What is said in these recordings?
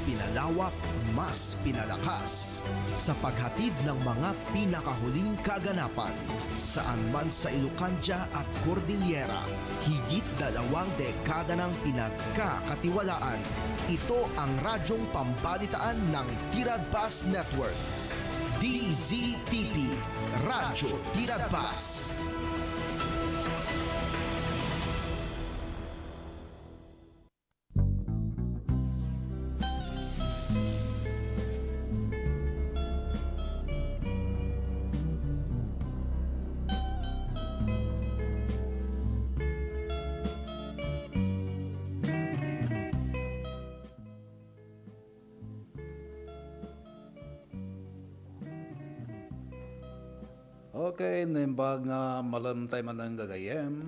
pinalawak, mas pinalakas sa paghatid ng mga pinakahuling kaganapan saan man sa Ilocania at Cordillera. Higit 2 dekada ng pinagkakatiwalaan. Ito ang radyong pambalitaan ng Tiradpas Network. DZTP, Radyo Tiradpas. Okay, nimbag nga malam tayo man ang gagayem.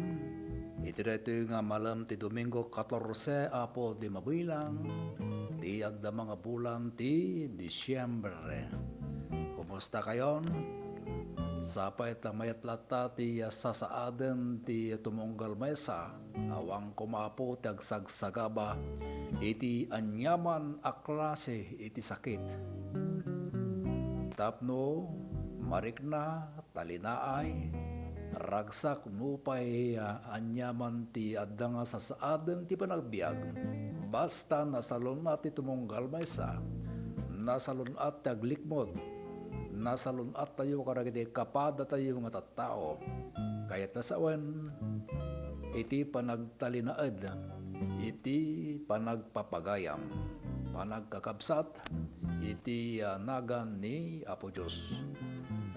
Ito nga malam ti Domingo 14 apo di mabilang. Di agda mga bulan ti Disyembre. Kumusta kayon? Sapay ta mayat lata ti sasaaden ti tumunggal mesa. Awang kumapo ti agsagsagaba. Iti anyaman a klase iti sakit. Tapno marikna, talinaay, ragsak, nupay, anyaman ti adda nga sasaaden ti panagbiag. Basta nasalon at ti tumunggal maysa, nasalon at ti aglikmod, nasalon at tayo karagiti kapada tayo nga tattao. Kaya't nasawen, iti panagtalinaad, iti panagpapagayam, panagkakabsat, iti nagan ni Apo Diyos.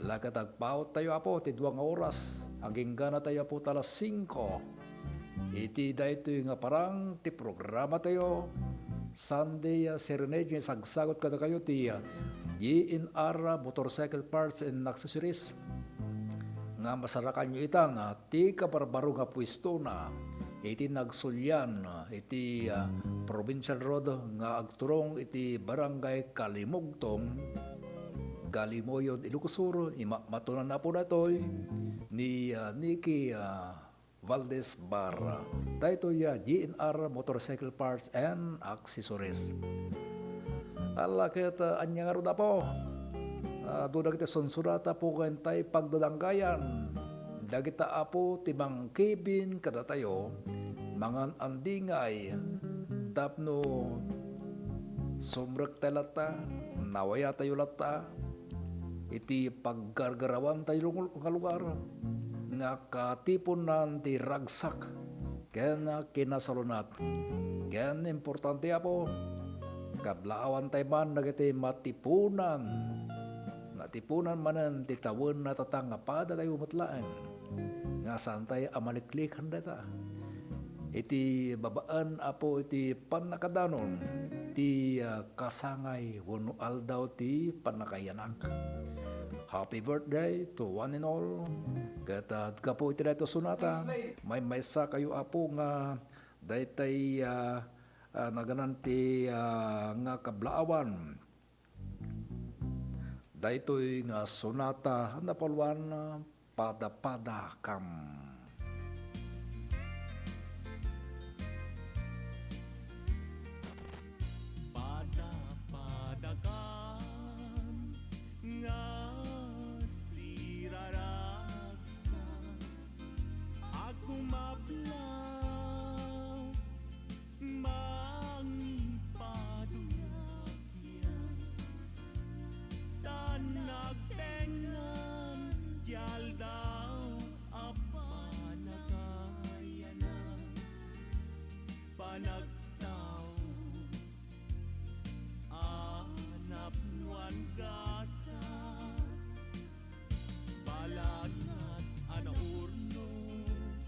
Lagatagpaot tayo apo, ti 2 oras. Aging gana tayo po talas 5. Iti dahito nga parang ti programa tayo. Sunday serenade yung sagsagot ka na kayo ti GNR Motorcycle Parts and Accessories. Nga masarakan nyo itan, ti kabarbaro nga pwesto na. Iti nagsulyan, iti Provincial Road nga agturong iti Barangay Kalimugtong. Galimoyod Ilocosur, matunan na po na ito ni Nicky Valdez Barra. Dahito GNR Motorcycle Parts and Accessories. Ala kita anya nga rin na po. Doon kita sonsurata po kantay pagdadanggayan. Dagita apo timang Kevin kada tayo, mga andingay, tapno sumrek talata, nawaya tayo lata, iti paggargarawan tayo nga lugar nga katipon na ti ragsak kaya na kinasalunat kaya importante apo kablaawan tayo man nagiti matipunan manan ti tawon na tatangapada tayo matlaan nga saan tayo amaliklikan data iti babaan apo iti panakadanon ti kasangay wano aldaw ti panakayanak. Happy birthday to one and all. Katad ka po iti dito sunata. May maysa kayo apo nga daytay nagananti nga kablaawan. Daytoy nga sunata napalwan pada-pada kam. Pada-pada kam nga siraraksa ako mablaw mangipadulakya tanagtengan tiyal daw apanakayanan panagtaw anap nuan gasa balangat anaurnos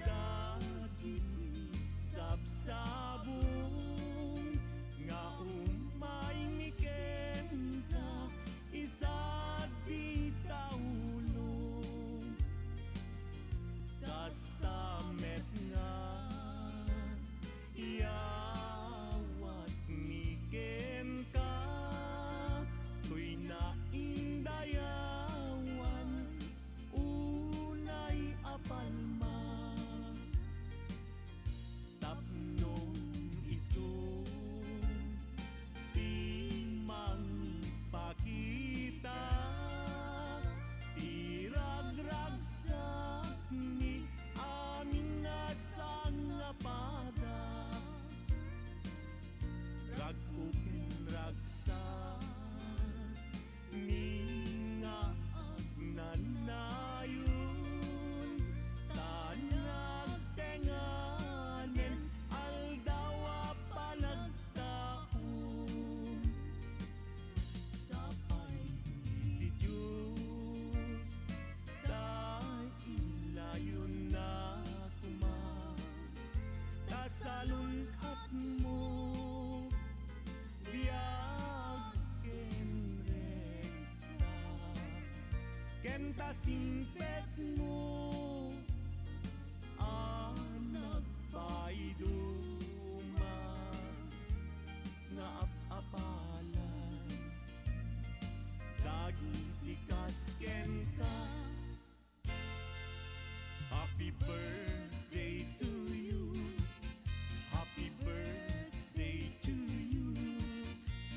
dagiti sabsabong nga umay mikenta isa di taulong kasta met nga simpet mo nagpaiduma nga ap-apalan dagiti kasken ka. Happy birthday to you. Happy birthday to you.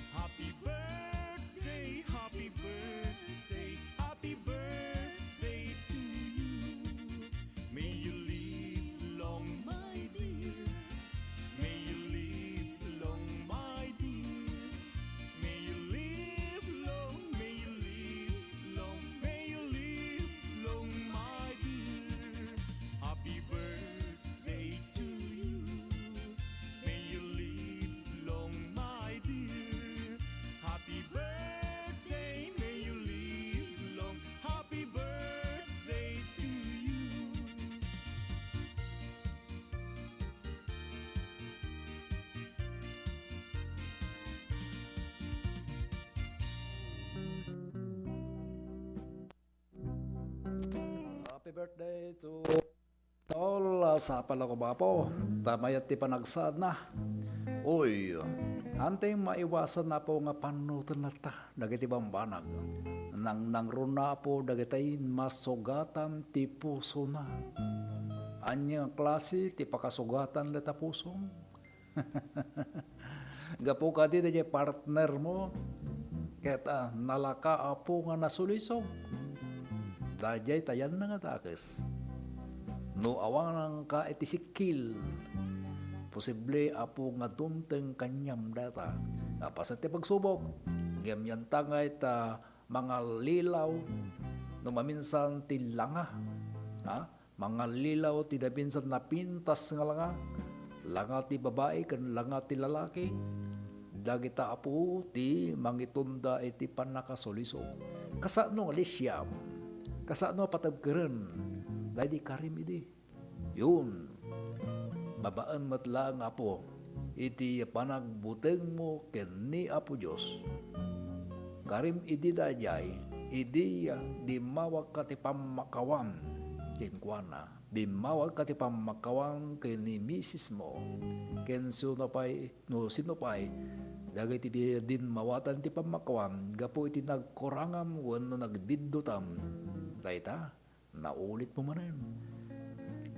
Happy birthday, happy birthday, happy birthday to you. May you live long, my dear. May you live long, my dear. May you live long, may you live long, may you live long, my dear. Happy birthday to you. May you live long, my dear. Happy birthday, may you live long. Happy birthday to you. Happy birthday to all sa pala ko ba po. Tamayat ti panagsad na. Uy, antay maiwasan na po nga panutan na ta. Dagiti bambanag. Nang nangron na po dagitay masugatan ti puso na. Anya klase ti pakasugatan na ta puso. Gapo ka di na partner mo. Keta nalaka apo nga nasulisog. Dajay tayan na nga takes. No awang ka itisikil. Posible apo nga dumteng kanyam data. Napasat ti pagsubok. Gamyan tangay ta mga lilaw. No maminsan ti langa. Ha? Mga lilaw ti dabinsan na pintas nga langa. Langa ti babae kan langa ti lalaki. Dagita apo ti mangitunda iti panakasulisog. Kasano nga lisyam. Kasano patabkeren. Dahil di karim idi. Yun. Babaan matlang apo. Iti panagbuteng mo ken ni Apo Diyos. Karim idi dayay. Idi di mawag ka ti pamakawan. Kinkwana. Di mawag ka ti pamakawan ken ni misis mo. Ken sunapay, no sinupay. Dagay ti din mawatan ti pamakawan. Gapo iti nagkorangam wano nagbiddutam. Dayta, naulit mo manen.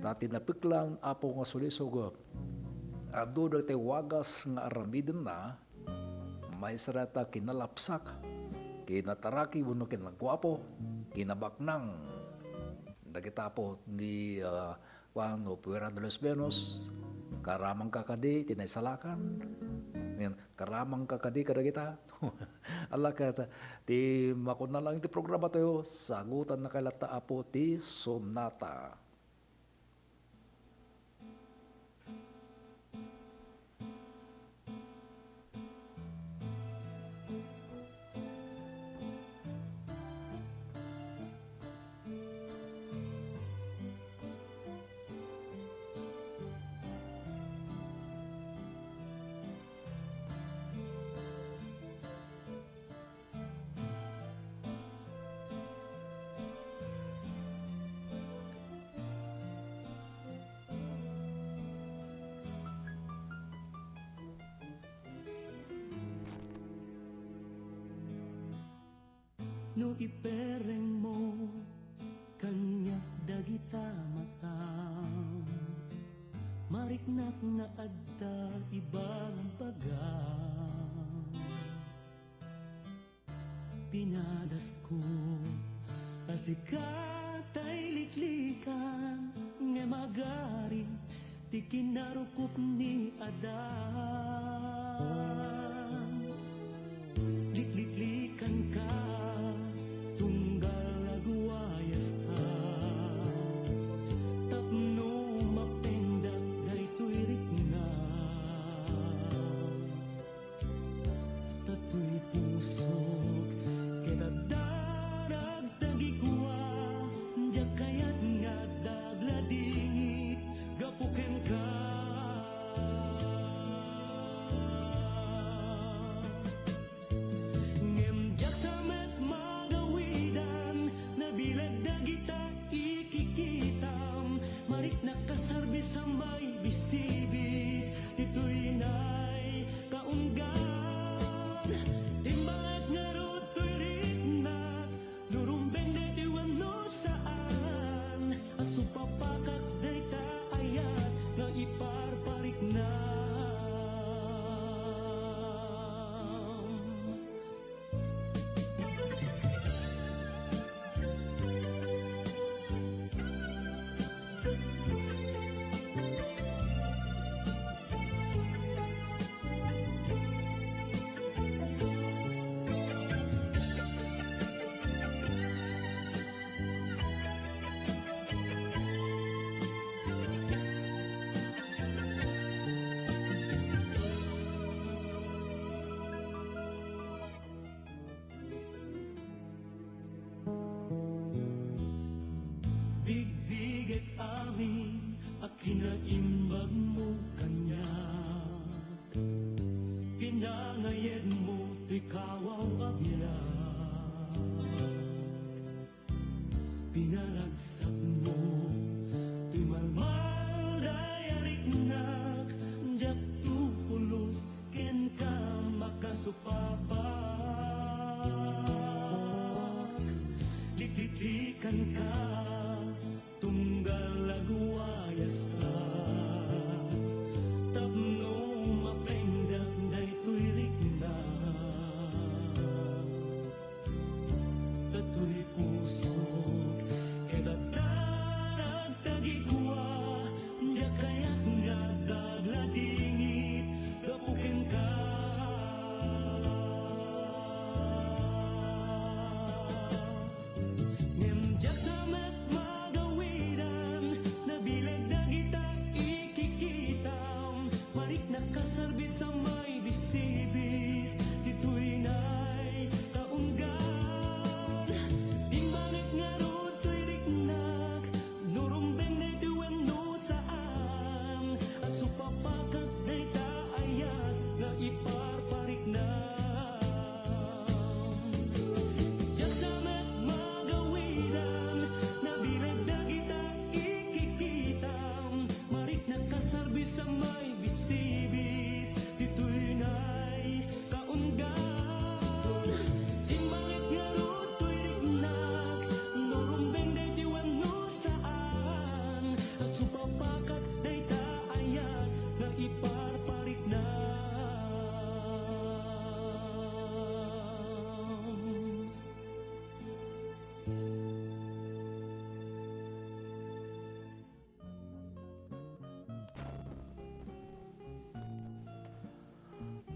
Dati napiklang apo nga sulisog. Ado dagiti wagas nga aramiden na, may sarata kinalapsak, kinataraki wano kinagwapo, kinabaknang. Dagita po ni Juan Puera de los Venos, karamang kakadi, tinaysalakan. Karamang kakadi kadagita. Ala ka ti makuna lang ti programa tayo sagutan na kalata apo ti Sonata. No ipereng mo kanya dagita matam mariknak nga adda ibang pagam pinadas ko asikatay liklikan nga magari ti kinarukup ni Adan liklikan ka tunggal aguayas ka tapno mapendak daytoy rikna tatoy puso kita darag tagikwa diya kayat nga dagladingit gapuken ka ngem jak sa met Marik nakasarbi sa may bisibis, dito'y nay kaunggan. Timbangat nga roto'y ritnat, lurumbeng deti wano saan. Aso papakak day ta ayat, nga iparparik na. Bigbigay amin, akinaimbag mo kanya. Pinangayed mo, to'y kawang abiyag. Pinaragsak mo, to'y malmal dayarik na. Diyak tupulos, ken ka makasupapak. Dikdikan ka, tunggal laguayas ka. Tapno mapengdag day tuirik na. Tato'y puso, edatarag tagigwa. Diya kaya't nga dagladingit, gapukin ka. Ngem sa met magawiran, nabilag na kita ikikitam. Marik nakasarbi sa may bisibis, dito'y nay kaunggan. Timbangat nga roto'y riknak, nurumbeng na itiwan no saan. At supapakak na itaayat, na iparparik na. Siya sa met magawiran, nabilag na kita ikikitam. Marik nakasarbi sa may bisibis, dito'y nay kaunggan. Simbangit nga roto'y riknak, nurumbeng na itiwan no saan. Asupapakat day taayat, na iparparik na.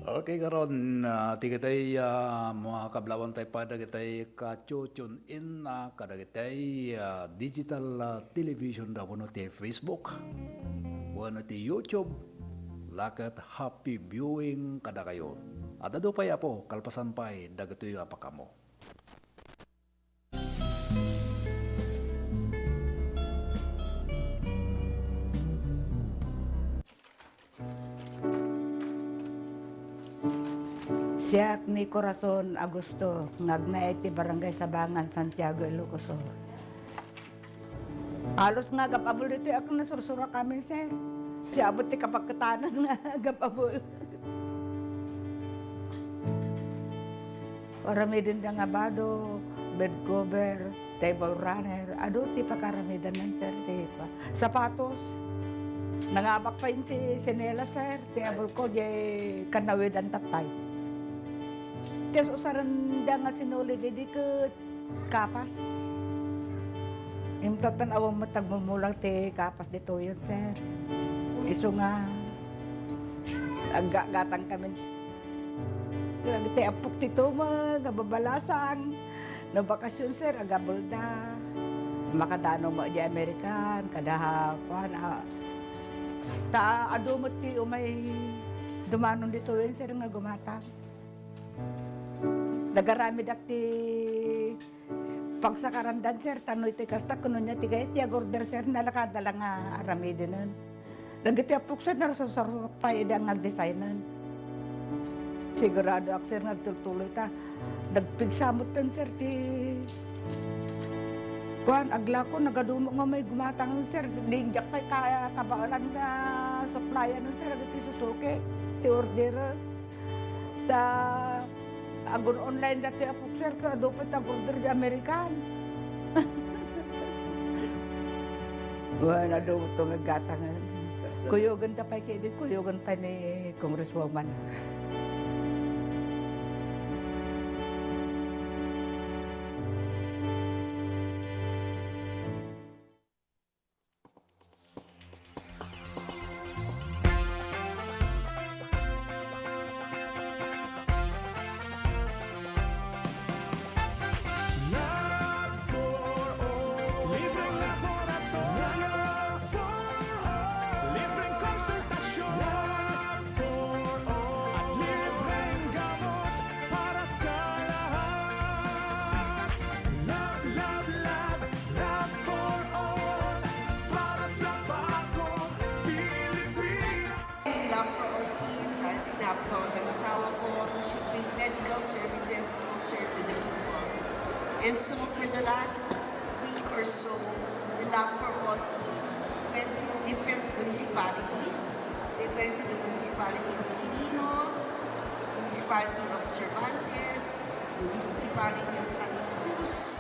Okay karon ti kitay mga kablawan tay pada kitay ka-tune in na kada kitay digital television da kuno ti Facebook. Wano ti YouTube. Lakat happy viewing kada kayo. At ado pa po kalpasan pay dagatoy apakamo. Siya ni Corazon Agosto, ngagna iti Barangay Sabangan, Santiago, Ilocos. Halos nga gapabol dito, ako nasursura kami, sir. Siya abot ti kapagkatanan nga gapabol. Paramidin da nga bado, bed cover, table runner, ado ti pakaramidan ng sir, ti pa. Sapatos, nangabak pa yun ti sinela, sir, ti abol ko, di kanawid ang tatay. Tiyan usaran da nga sinuli di ka kapas. Yung tatanawang matagmumulang ti kapas dito yun, sir. Iso nga, aggatang kami. Grabe ti apok ti tuma, nababalasan. No bakasyon, sir, agabol da. Makadano mo di Amerikan, kadahapan. Ta ado mo ti umay dumanon dito yun, sir, nga gumatang. Nagarami dakti pagsakarandan, sir, tanoy ti kasta kuno niya ti gayet ti agorder, sir, nalakada lang nga arami dinan. Nagiti apok, sir, narasasarap pa idang nagdesignan. Sigurado ak, sir, nagtultuloy ta. Nagpigsamot tan, sir, ti Kuan, agla ko, nagadumo nga may gumatang nun, sir. Dinjak kay kaya kabaalan na supplyan nun, sir. Agad susuki, ti order. Ta, agon online dati ako, sir. Kadupit ang order di Amerikan. Buwan na doon ito naggatangan. Kuyogan ta pa kayo, kuyogan pa ni Congresswoman. Libreng laboratorio libreng konsultasyon at libreng gamot para sa lahat. Love, love, love, love for all para sa bagong Pilipinas. Love for all team, dahil sinabi ko ng asawa ko, we should bring medical services closer to the people. And so for the last week or so, the Love for All team went to different municipalities. They went to the municipality of Quirino, municipality of Cervantes, the municipality of Santa Cruz.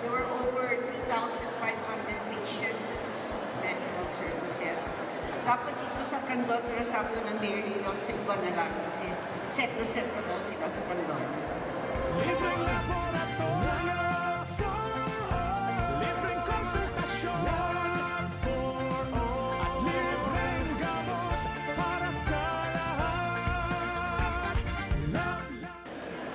There were over 3,500 patients that received medical services. Dapat dito sa Candon, pero sabi ng Mayor York, sa iba na lang. Kasi set na daw sila sa Candon. Libreng laboratorio libreng konsultasyon at libreng gamot para sa lahat. Love,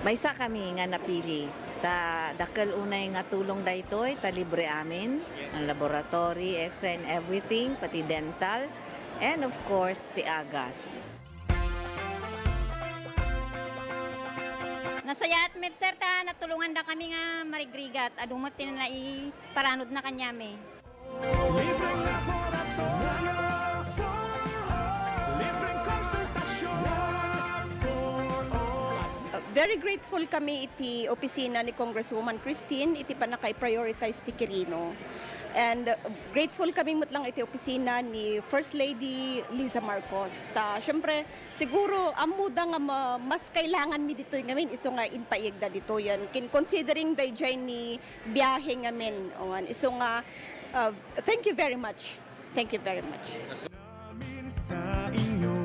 Maysa kami nga napili. Ta dakkel unay nga tulong daytoy ta libre amin ang laboratory, X-ray and everything, pati dental, and of course the agas. Nasaya at med sir ta natulungan da kami nga marigrigat adumot tin na iparanod na kanyame. libreng laboratorio libreng konsultasyon Very grateful kami iti opisina ni Congresswoman Christine iti panakay-prioritize ti Quirino. And grateful kami mutlang iti opisina ni First Lady Liza Marcos. Ta syempre siguro amuda nga mas kailangan mi dito ngamin iso nga inpaigda dito yan. Considering dayjay ni biyahe ngamin. Iso nga thank you very much. Thank you very much. namin sa inyo.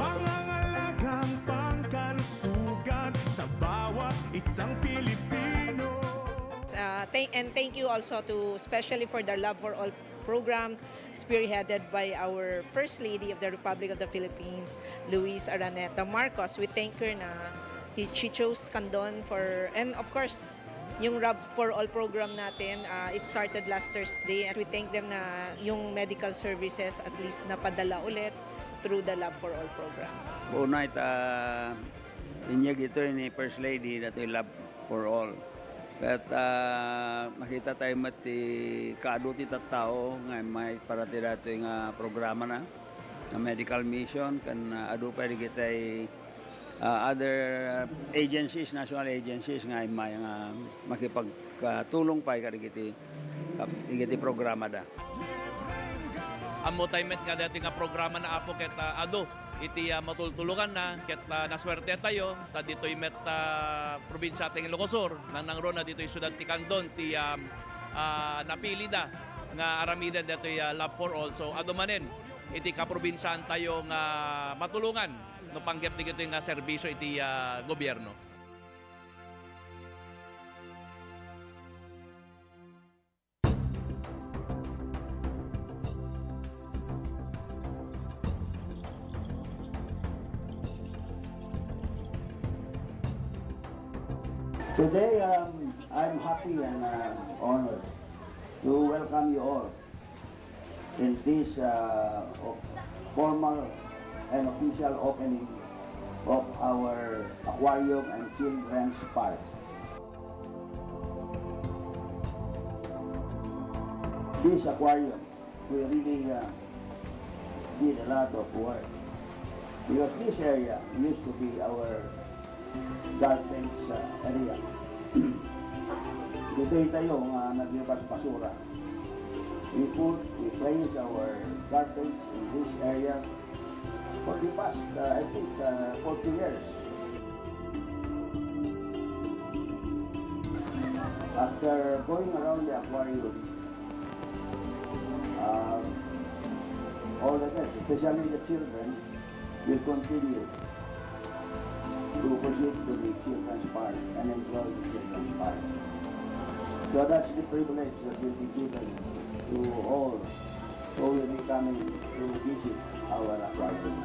Pangangalagang pangkalusugan sa bawat isang Pilipino. And thank you also to especially for the Love for All program spearheaded by our First Lady of the Republic of the Philippines, Luis Araneta Marcos. We thank her na she chose Candon for, and of course, yung Love for All program natin, it started last Thursday and we thank them na yung medical services at least napadala ulit through the Love for All program. Una inyag ito ni First Lady na ito Love for All. At makita tayo mati kaaduti tattao nga may parati dato nga programa na medical mission kan adu pa kita other agencies, national agencies nga may nga makipagtulong pa kiti programa da. Amo tayo met nga dati nga programa na apo ket ado iti matultulukan na ket naswerte tayo ta ditoy met probinsya ting Ilocosur nang ron na ditoy syudad ti Candon ti napili da nga aramiden ditoy Love for All. So ado manen iti kaprobinsyan tayo nga matulungan no panggep ti kitoy nga serbisyo iti gobyerno. Today, I'm happy and honored to welcome you all in this formal and official opening of our aquarium and children's park. This aquarium, we really did a lot of work because this area used to be our dolphins area. dito tayo nga naglabas basura. We place our garbage in this area for the past, I think, 40 years. After going around the aquarium, all the guests, especially the children, will continue to proceed to the children's park and enjoy the children's park. So that's the privilege that will be given to all who will be coming to visit our aquarium.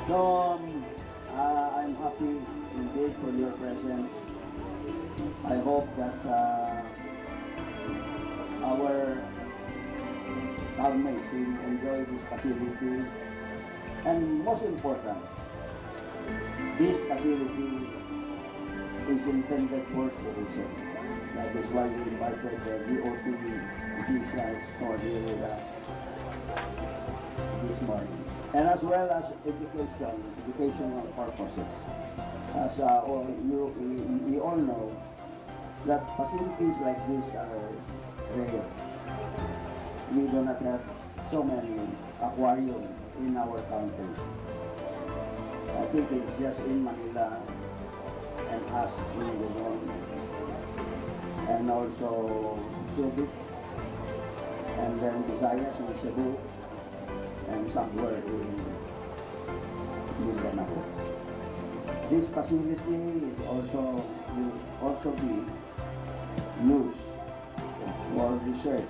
So I'm happy indeed for your presence. I hope that our housemates will enjoy this facility. And most important, this facility is intended for tourism. That is why we invited the DOT officials for here this morning. And as well as educational purposes. As we all know that facilities like this are rare. We do not have so many aquariums in our country. I think it's just in Manila and us in Luzon, and also Subic, and then Visayas and Cebu, and somewhere in Mindanao. This facility will also be used for research.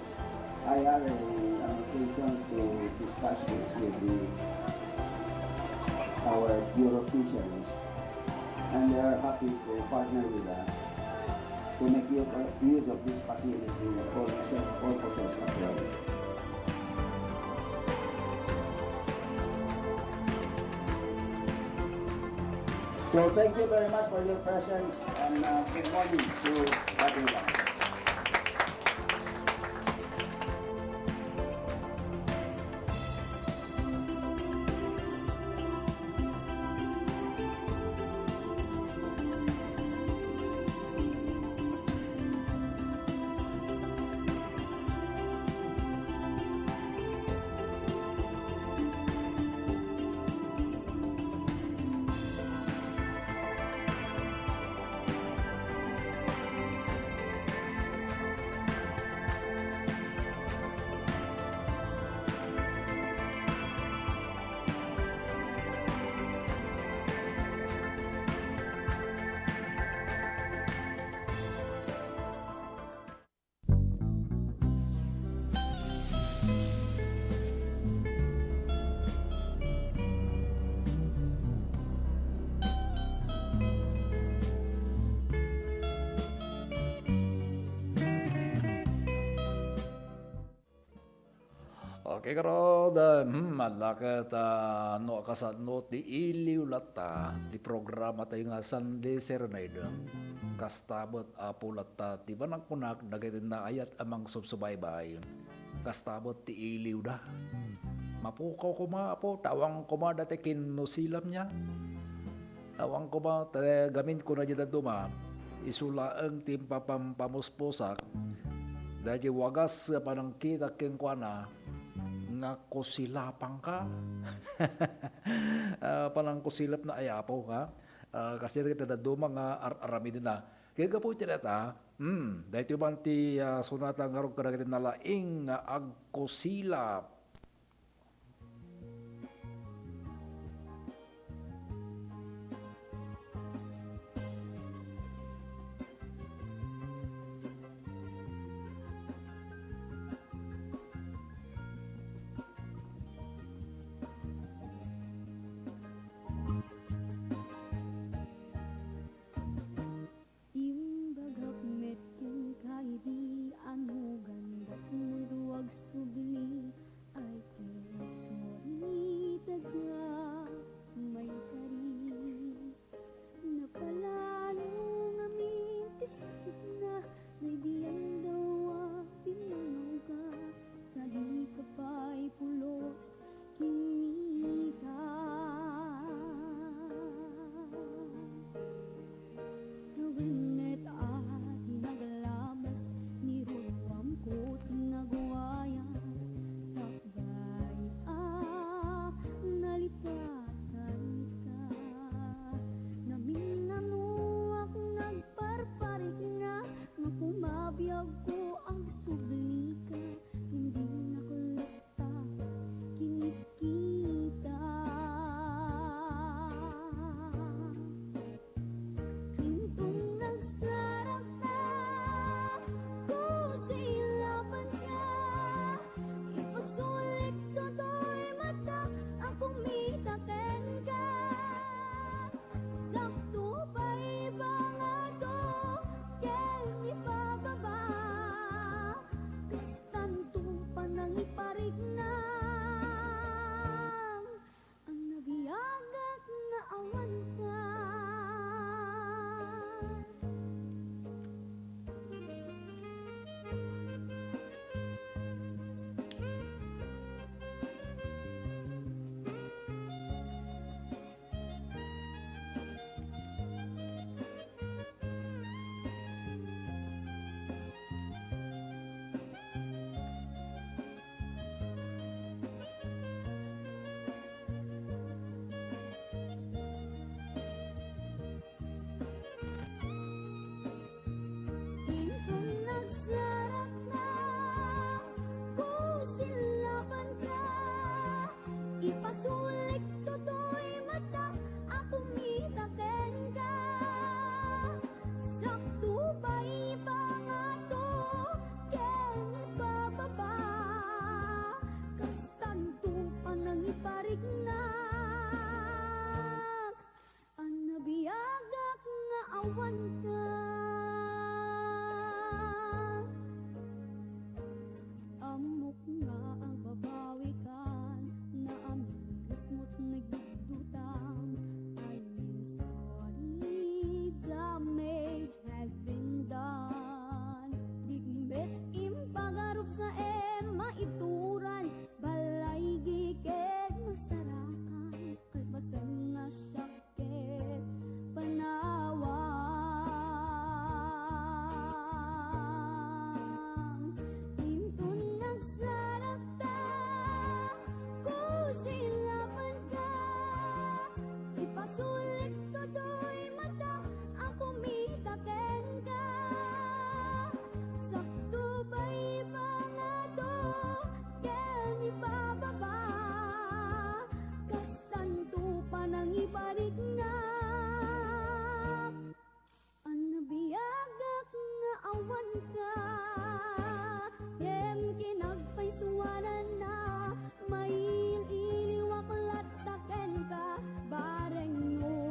I had an occasion to discuss this with our Bureau officials, and they are happy to partner with us to make use of this facility for research purposes as well. So thank you very much for your presence, and good morning to everyone. Okay, karod, malakit, no kasano ti iliw lata, ti programa tayo nga Sunday Serenade. Kastabot apo lata, ti banang punak, dagatin na ayat amang subsubaybay. Kastabot ti iliw da. Mapukaw ko apo, tawang ko dati kinusilam niya. Tawang ko gamin ko na dyan duma, isulaang timpapamusposak, dahil wagas panang kita kinkwana, nga kusilapang ka. Panang kusilap na ayapaw ka. Kasi kita na duma nga arami din na. Kaya ka po tinata, dahil ito man ti sunata nga rin ka na laing nga agkusilap. awan ka. Amok nga ang babawikan na amiris mo't nagdudutang. I mean sorry, damage has been done. Digmet impagarup sa maituran, balay gigit masarakan, kalbasan na syakit panawang. Hintun nagsarap ta, kusilapan ka, ipasulit to do'y mata, ang kumitaken ka. Sakto ba'y mga to, ken ibababa, kastanto pa nang ibarik nga. Ang nabiyagak nga awan ka, kem kinagpaisuanan na, mail iliwak lataken ka, bareng no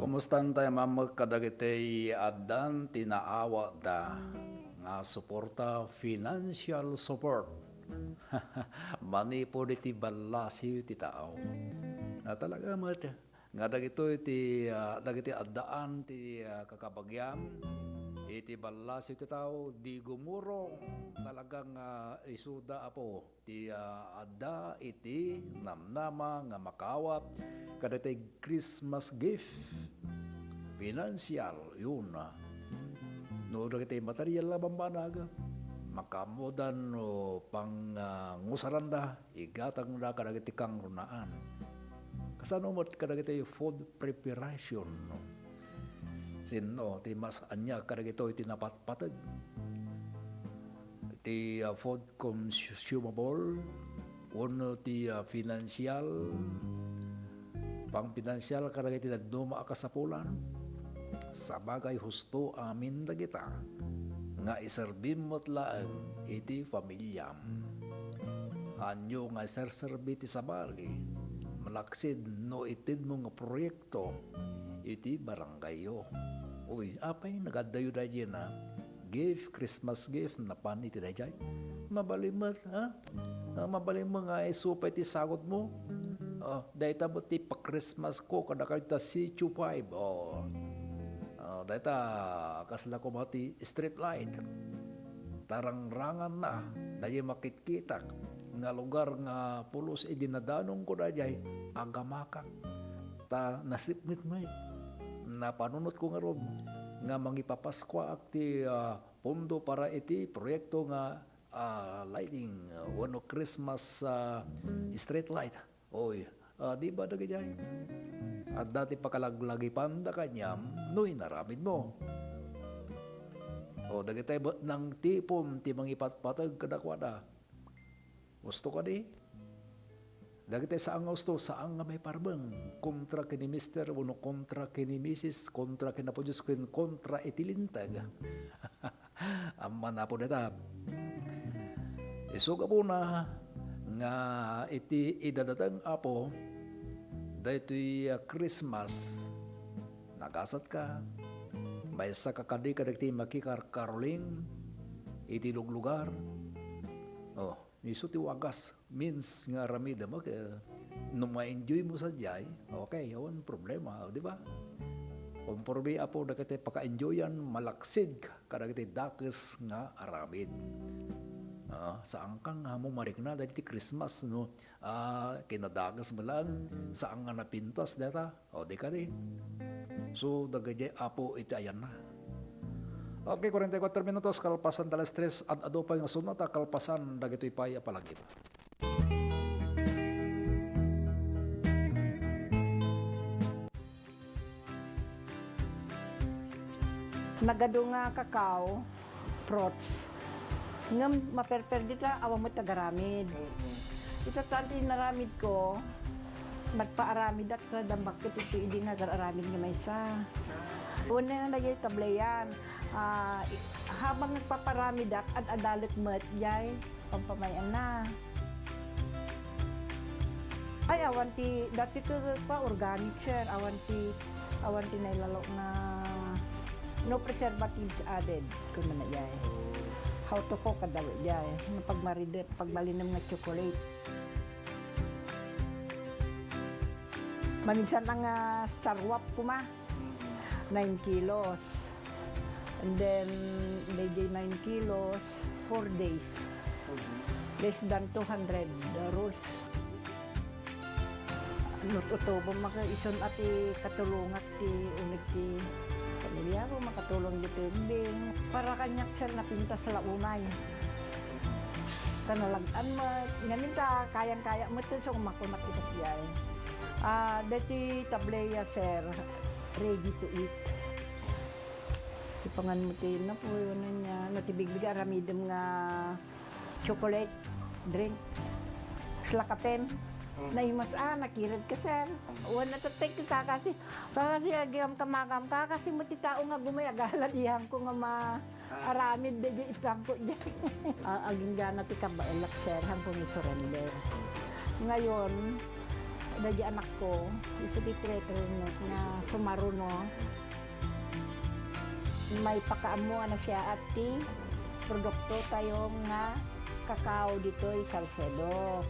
Kumusta tayo mamag kadagitay adan tinaawa da nga suporta financial support. Mani po iti balasi ti tao. Na talaga mat nga dagito iti dagiti addaan ti kakabagyan iti balasi ti tao di gumurong talagang isuda apo ti adda iti namnama nga makawat kadagiti Christmas gift financial yun no dagiti material na bambanag makamodan o pang ngusaran da igatang da kadagiti kang runaan kasano mo kadagiti food preparation no sino ti mas anya kadagito iti napatpatag ti food consumable uno ti financial pang financial kadagiti nagduma akasapulan sa bagay husto amin dagita nga iserbim mo't laeng iti pamilyam. Anyo nga serserbi ti sabali, malaksid no itid mo nga proyekto iti baranggayo. Uy, apay nagadayo da dyan na gift, Christmas gift, na pan iti da dyan. Mabalimot, ha? Mabalimot nga isupay ti sagot mo. Dahil tabo ti pa-Christmas ko, kada kayo ta C25. Dahil ta, kasla ko mati street light. Tarang-rangan na, dahil makitkitak. Nga lugar nga pulos idinadanong ko na dyan, agamakak. Ta nasipnit mo napanunot ko nga ron nga mangipapaskwa akti pondo para iti proyekto nga lighting wano Christmas street light. Oy, di ba da ganyan? At dati pakalaglagipan da kanyam, no inaramid mo. O, dagitay ba ng tipon, ti mangipatpatag kadakwada. Gusto ka di? Dagitay saan nga gusto, saan nga may parbang. Kontra kini Mr. Uno kontra kini Mrs. Kontra kina po Diyos kin kontra itilintag. Amman na po dita. Isuga po na nga iti idadatang apo dahito'y Christmas nagasat ka may sa kakadi kadagti makikar-karoling iti luglugar niso ti wagas means nga ramida mo nung ma-enjoy mo sa jay okay yun problema di ba kumporbi apo dagiti paka-enjoyan malaksid kadagiti dakes nga aramid saan kang mo marikna dahil ti Christmas no kinadagas mo lang saan nga napintas data o di ka rin so dagay apo iti ayan na okay 44 minutos kalpasan talas 3 at ado pa yung sunata kalpasan dagito'y paya palagi pa Nagado nga kakao fruits nga maperper dita awa mo tagaramid. Ito tanti naramid ko magpaaramid at sa dambak ko ito hindi nga aramid nga may isa. Una na nagyay tablayan. Habang nagpaparamid at adalit mat yay pampamayan na. Ay awanti dati ko pa organic sir awanti na ilalo na no preservatives added kung na yay. How to cook kada jay na pagmalinam nga chocolate. Maminsan ang sarwap ko 9 kilos. And then they 9 kilos 4 days. Less than 200 rules. Nututubo makaison ati katulungat ti unig ti pamilya ko makatulong depending para kanyak siya napinta sa launay. Kanalagan mo, ngayon ta kayang-kaya mo ito so makunak ito siya. Dati tableya sir, ready to eat. Ipangan mo ito na po yun niya. Natibig-big aramidam nga chocolate drink. Slakapen. Naimas nakirad ka sir. Wala tatek ka kasi agam kamakam ka kasi matitao nga gumayagala diyan ko nga maaramid de ipang ko diyan. Aging gana ti kabailak sir hanggang surrender. Ngayon Dadi anak ko, isa di no, na sumaruno. May pakaamo na siya at ti produkto tayo nga kakao dito Salcedo.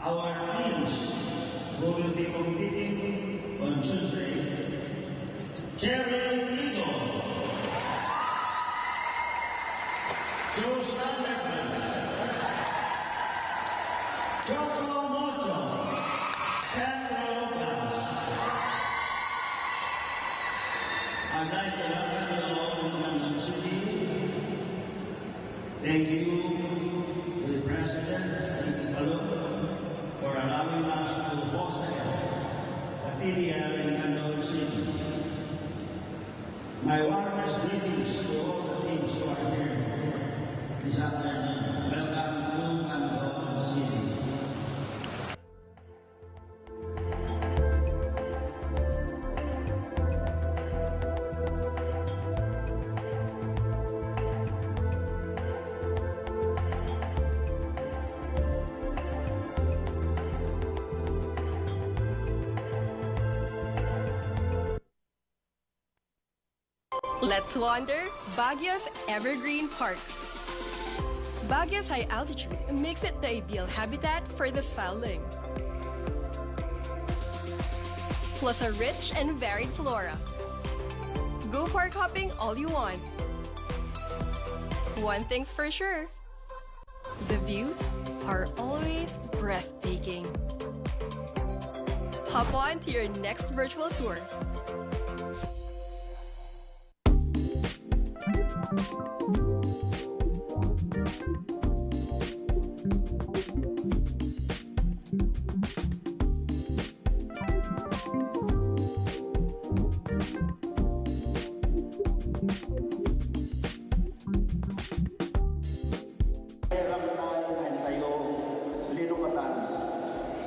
Our teams who will be competing on Tuesday. Cherry Eagle, Joe Stanley, Choco Mocho, Pedro Lopez. I'd like to welcome you all to London City. Thank you to the President, Ricky Palum, for allowing us to host the PDL in London City. My warmest greetings to all the teams who are here this afternoon. Welcome to London City. Let's wander Baguio's evergreen parks. Baguio's high altitude makes it the ideal habitat for the starling. Plus a rich and varied flora. Go park hopping all you want. One thing's for sure, the views are always breathtaking. Hop on to your next virtual tour.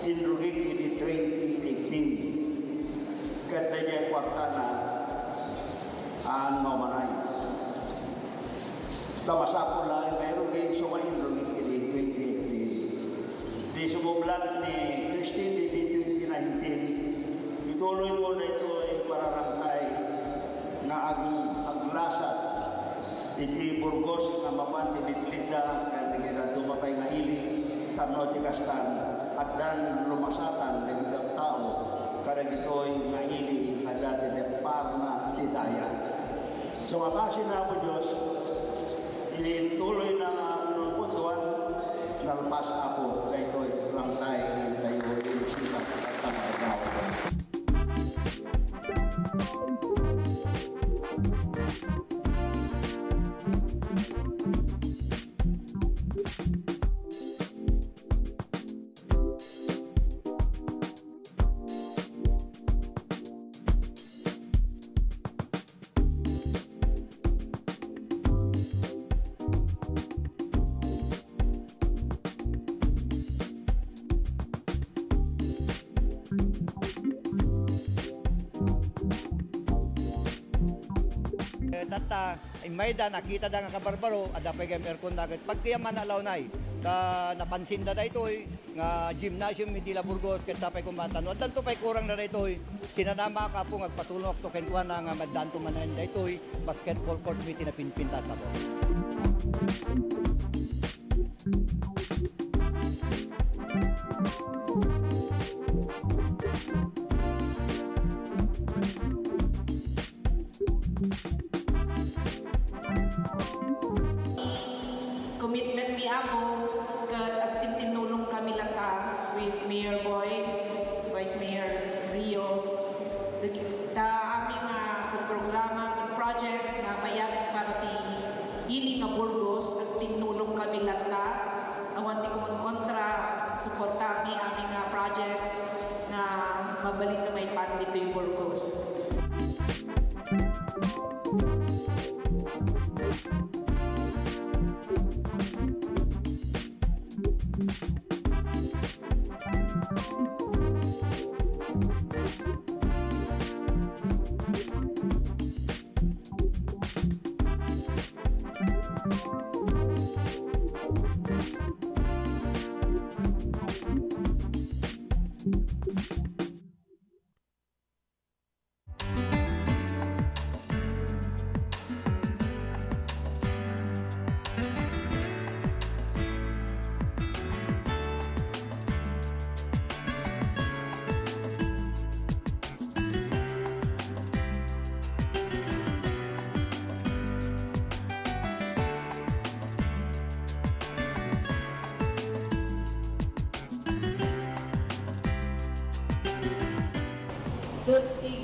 Inrugik di 2018. Katanya kwarta na ang mamanay. Tamasa ko lang mayroon kayo suma inrugik di 2018. Di sumublan ni Christine di 2019. Ituloy mo na ito ay pararangkay na aglasat di Burgos na mapanti bitlida kaya bigyan tumapay nga ili tamno ti kastan at dan lumasatan ng ibang tao kada gito'y maili at dati ng parna titaya. So makasin na mo Diyos, ituloy na ang putuan, nalpas ako kay ito'y rangkay ng tayo inisita at tamaragaw. Tata, mayda nakita da nga kabarbaro, ada pa gam aircon dagat. Pag tiya man alaw nay, napansin da ito'y nga gymnasium Midila Burgos ket sapay kumbatan. Wadto pay kurang na ito'y sinanama ka po ngagpatulong to ken kuan nga maddanto manan da ito'y basketball court with na pinpintas ako. Commitment ni ako at tinulong kami lata with Mayor Boyd, Vice Mayor Rio, na aming programa, projects na mayat para ti hili nga Burgos at tinulong kami lata. Awan ti kumon kontra, support kami aming projects na mabalik na may pan dito yung Burgos.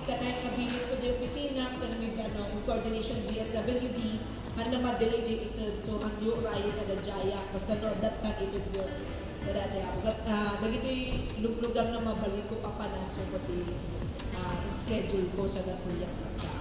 Katay kabilit po di opisina, panamig in coordination BSWD, handa madali di ito, so ang yung raya ka na jaya, basta no, that kan ito yun. Sa jaya, dagito'y lugar na mabalik ko papanan, so pati schedule ko sa gatuyang pagka.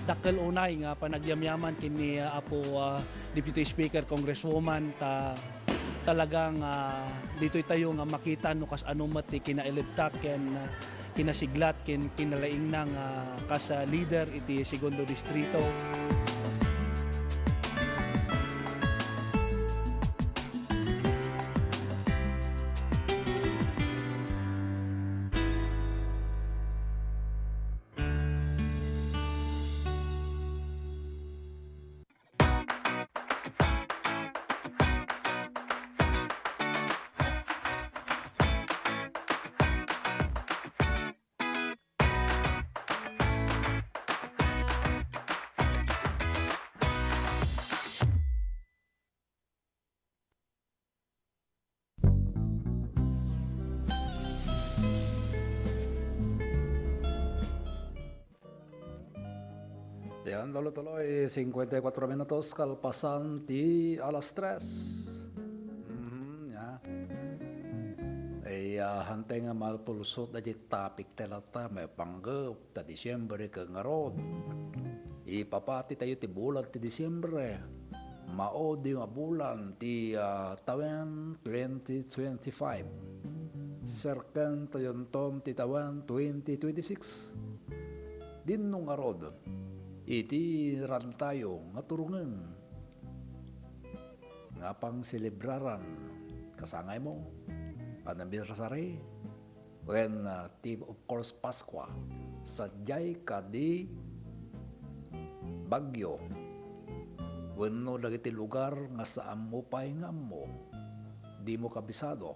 Dakkel unay nga panagyamyaman kini apo Deputy Speaker Congresswoman talagang dito'y tayo nga makita no kas ano mati kinailibtak ken kinasiglat ken kinalaing nang kas leader iti segundo distrito. Yan, tuloy-tuloy, 54 minutos, kalpasan ti alas 3. Ya. Hantay nga malpulsot na di topic talata, may panggap, ta Disyembre ka nga ron. Ipapati tayo ti bulan ti Disyembre. Mao di nga bulan ti tawen 2025. Serkan tayon tom ti tawen 2026. Din nung nga ron. Iti ran tayo nga turungan nga pang selebraran kasangay mo anambirasari when of course Paskwa sadyay kadi bagyo wenno dagiti lugar nga saan mo pay nga mo di mo kabisado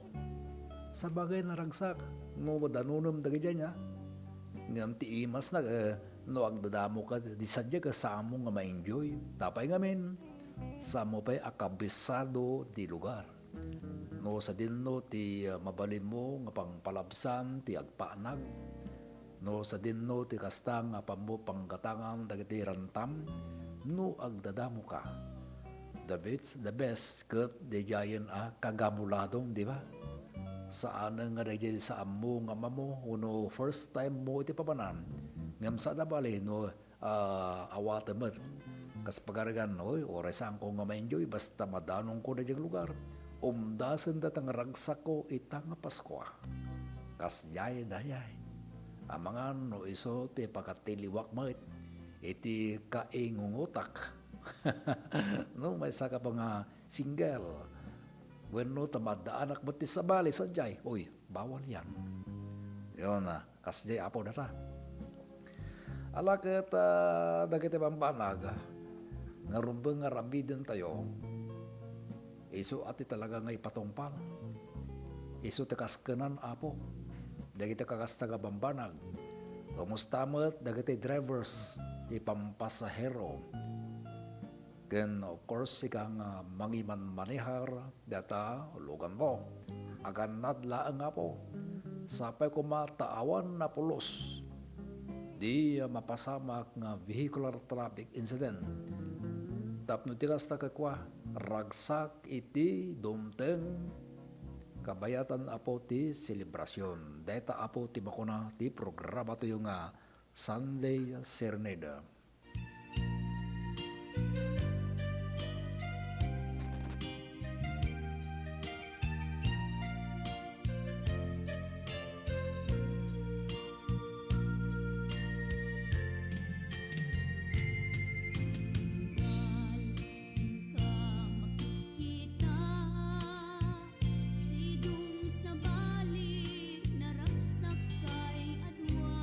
sa bagay na ragsak no danunom dagiti niya ngam ti imas na no agdadamo ka di sadya ka sa mo nga ma-enjoy tapay ngamin sa mo pa'y akabisado di lugar no sa dinno ti mabalin mo nga pangpalabsan ti agpaanag no sa dinno ti kasta nga pammo panggatangan dagiti rantam no agdadamo ka the best ket di jayen kagamuladong di ba saan nga dayjay sa amo nga mamo uno first time mo iti papanan ngam sa dabali no awata met kas pagaragan oy oresan ko nga ma-enjoy basta madanong ko na diyang lugar umdasen datang ragsak ko itang Paskwa kas jay dayay amangan no iso ti pakatiliwak met iti kaingungutak no may saka pa nga single wenno tamadaanak met ti sabali sa jay oy bawal yan Yun na, kasdi apo na ta. Alakit dagiti pambanag, nga rumbeng nga rambiden tayo, iso ati talaga nga ipatungpal. Iso tekaskanan apo, dagiti kakastaga bambanag, kamustamat dagiti drivers, ti pampasahero. Ken of course, sikang mangiman manihar, data, lugan mo, agan nadlaan nga po, sapay ko mataawan na pulos, di mapasamak nga vehicular traffic incident. Tapno tikas ta kakwa, ragsak iti dumteng kabayatan apo ti selebrasyon. Deta apo ti bakuna ti programa to yung Sunday Serenade. Sidung sa bali, naragsak kay adwa.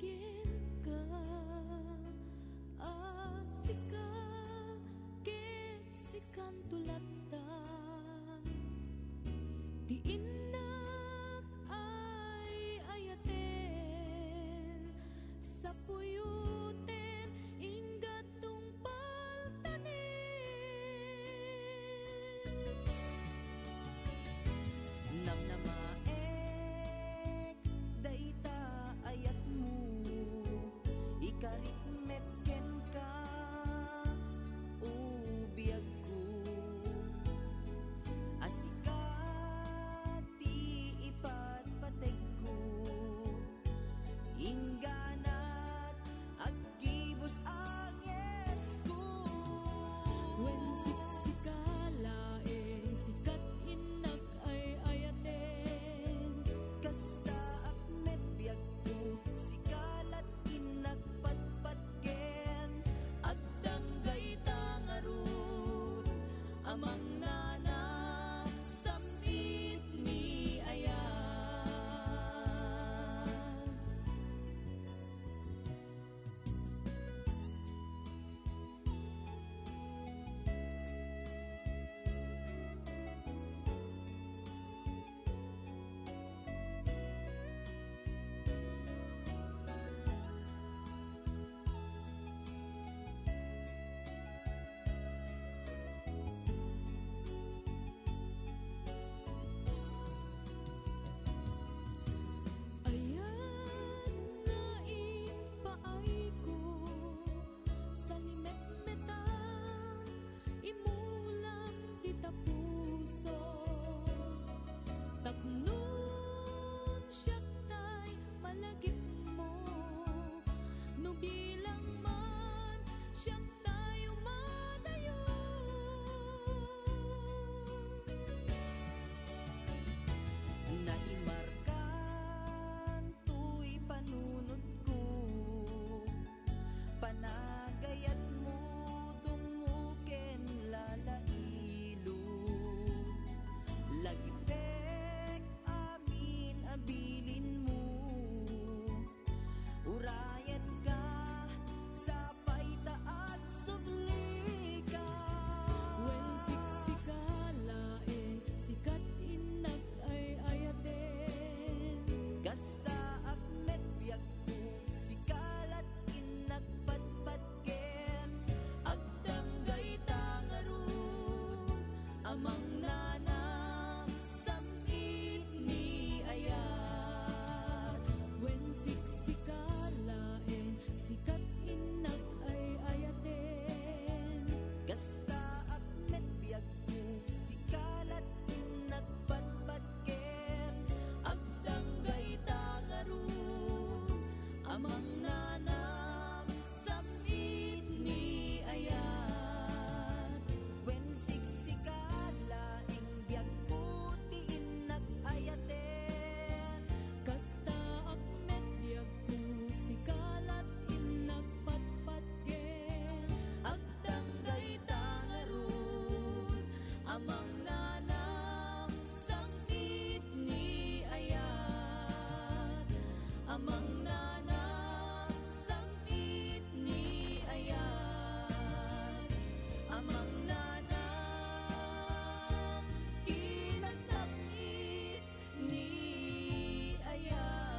ken ka asika ket sikan tulata di inak ay ayaten sa puyuten ingat tungpal Nang namaek, dayta ayat mo, ikarit metken ka, ubiyag ko. Asikati ipat patek ko, ingganat agibos ang yes ko. When siksikala sikat inak ay ayaten Kasta akmet biag ko, sikalat inagpatpatken, agdanggay tangarun, amang nanam samit ni ayan. Ayat nga ipaay ko sa limet-metang imulam ti tapuso tapnon siyak tay malagip mo no bilang man siyak tayo madayon Naimarkan tuy panunod ko, panagayat mo tunguken lalailo. Lagipek amin abilin mo, urayan ka sa paitaat subli ka. When siksikala sikat inak ay ayaten Gasta akmet biag ko, sikalat inagpatpatken, agdanggay tangarun, amang nanam samit ni ayat. When siksikala sikat inak ay ayaten Gasta akmet biag ko, sikalat inagpatpatken, agdanggay tangarun amang nanam samit ni ayat. When siksikala ing biag ko, ti inak ayaten. kasta akmet biag ko sikalat inak patpatgen Agdanggay tangarun, amang nanam samit ni ayat. Amang nanam samit ni ayat. Amang nanam kinasamit ni ayat.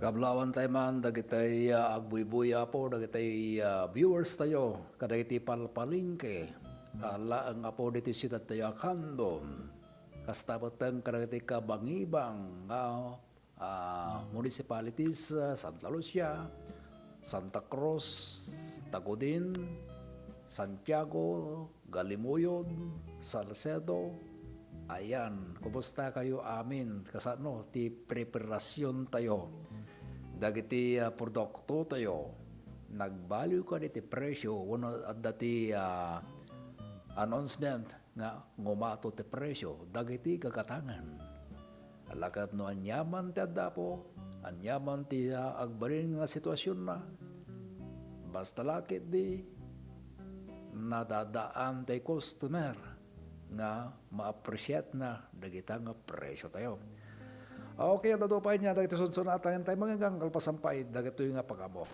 Kablawan tayo man, dagitay agbuybuya po, dagitay viewers tayo, kadagiti palpalingke, ala ang apo diti siyudad tayo akandon, kastabatang kadagiti kabangibang municipalities, Santa Lucia, Santa Cruz, Tagudin, Santiago, Galimuyod, Salcedo. Ayan, kumusta kayo amin? Kasano, ti preparasyon tayo. Dagiti produkto tayo. Nag-value ka diti presyo. Wano at dati announcement nga ngumato ti presyo. Dagiti kakatangan. Alakad no anyaman ti adapo. Anyaman ti agbarin nga sitwasyon na. Basta lakit di nadadaan tay customer nga ma-appreciate na dagita nga presyo tayo. Okay, natupay niya dagito sunsunatan tayo mga kalpasampay dagito nga pagamo.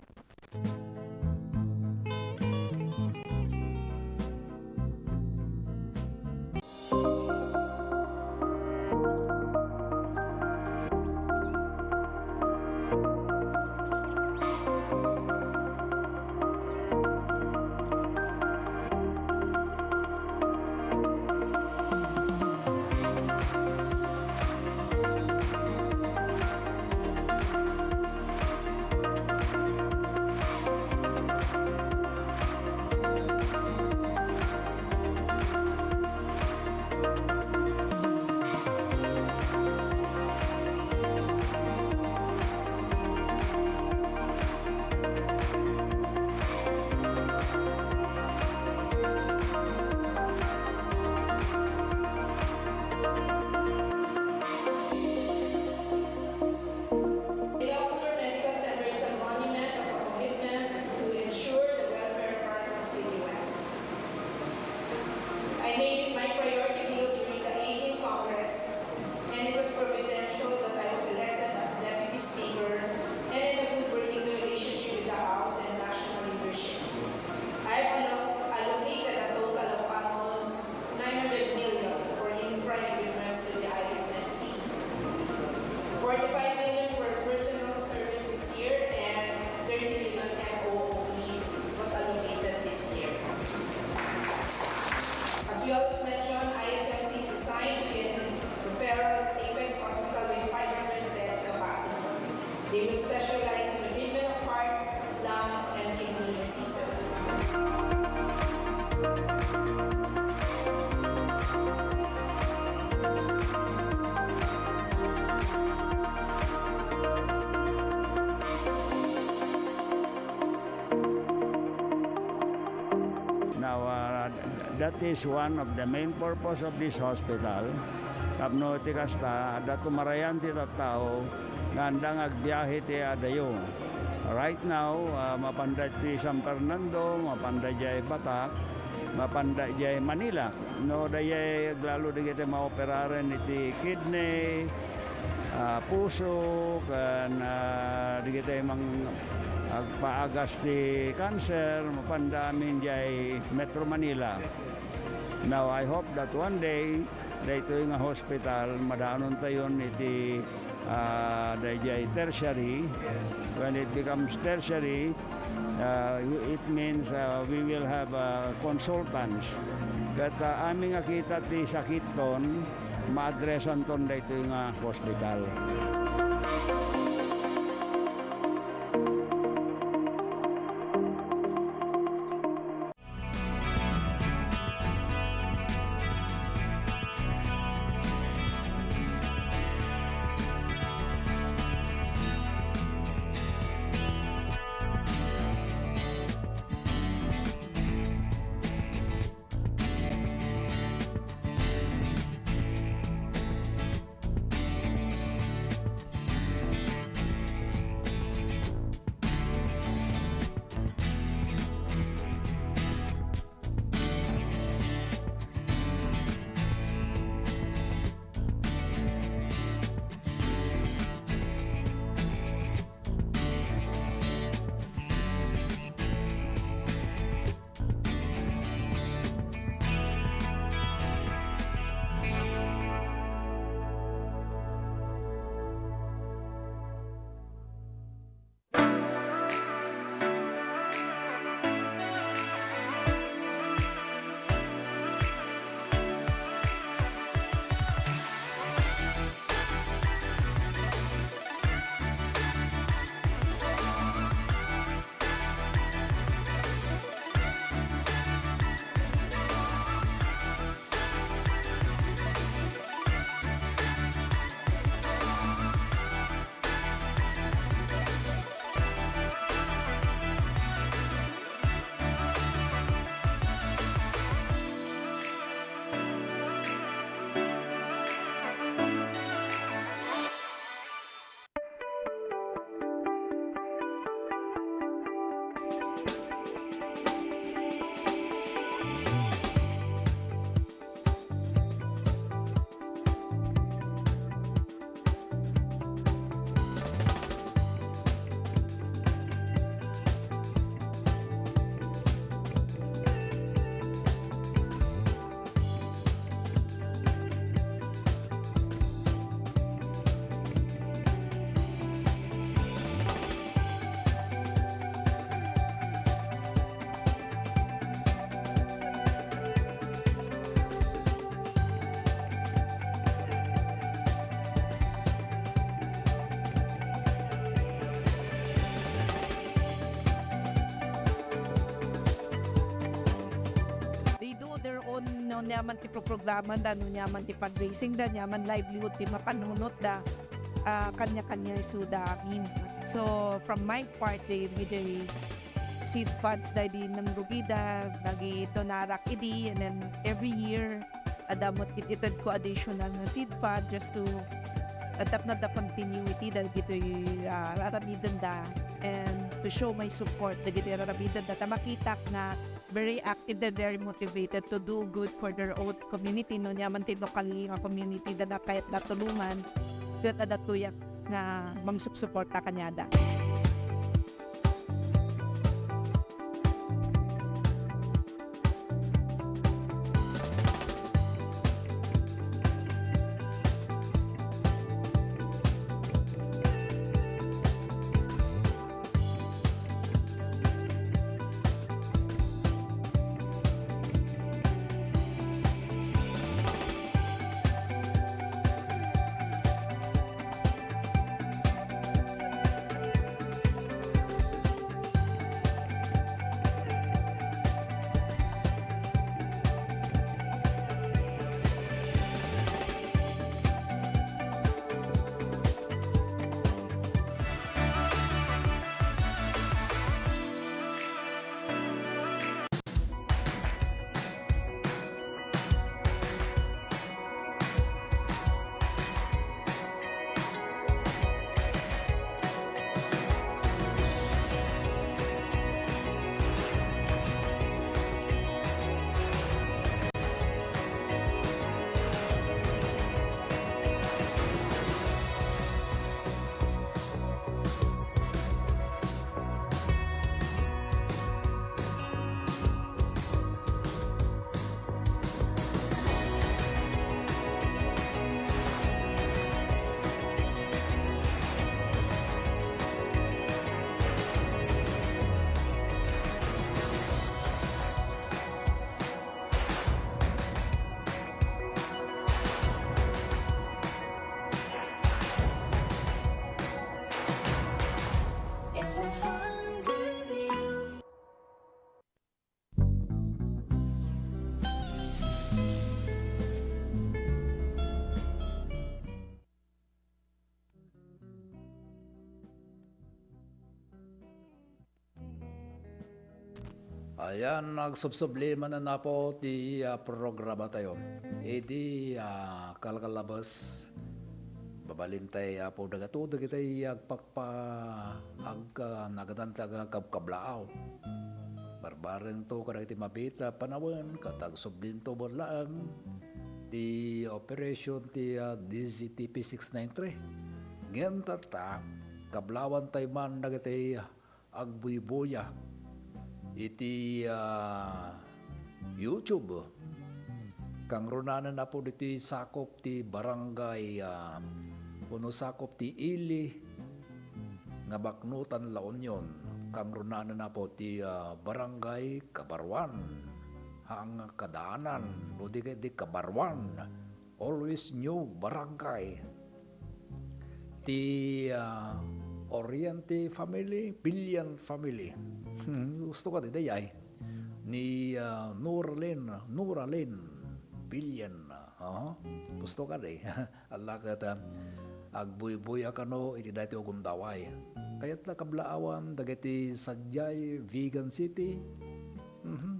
That is one of the main purpose of this hospital. Tapno ti kasta, da tumarayan ti tattao, ngandang agbiyahe ti adayo. Right now, mapanday ti San Fernando, mapanday jay Batak, mapanday jay Manila. No, dayay lalo di kita maoperaran iti kidney, puso, kan di kita mang agpaagas ti cancer, mapandamin jay Metro Manila. Now, I hope that one day, dito nga hospital, madaanon tayo iti dayjay tertiary. When it becomes tertiary, it means we will have consultants. Kat aming akita ti sakit ton, ma-addressan ton dito nga hospital. nyaman ti programa da, no nyaman ti fundraising da, nyaman livelihood ti mapanunot da, kanya-kanya isuda amin. So from my part, they seed funds da di ng Rugida, lagi donarak idi, and then every year, adamot itad ko additional na seed fund just to adapt na the continuity da dito raramidan da, and to show my support da dito raramidan da, makita na very active and very motivated to do good for their own community, no nyaman ti local nga community da kahit natulungan kat adatuyak na mang-support kanyada. Ayan, nagsubsublima na po ti programa tayo. Di kalkalabas, babalintay po dagato, dagitay agpakpa, nagatantag kabkablaaw. Barbareng to kada iti mabita panawan, katag sublinto borlaan, ti operation ti DZTP 693. Ngayon tata, kablawan tayo man dagitay agbuy-buya. Iti YouTube kang runanan na po dito sakop ti barangay puno sakop ti Ili nga Baknutan La Union, kang runanan na po ti barangay Kabarwan hang kadaanan o di Kabarwan, always new barangay ti Oriente family, Billion family. Gusto ka din ay ni Nuralin Billion. Gusto ka din. Allah kata agbuy-buy akano iti dati ogundaway. Kaya't nakablaawan dagiti Sadyay Vegan City.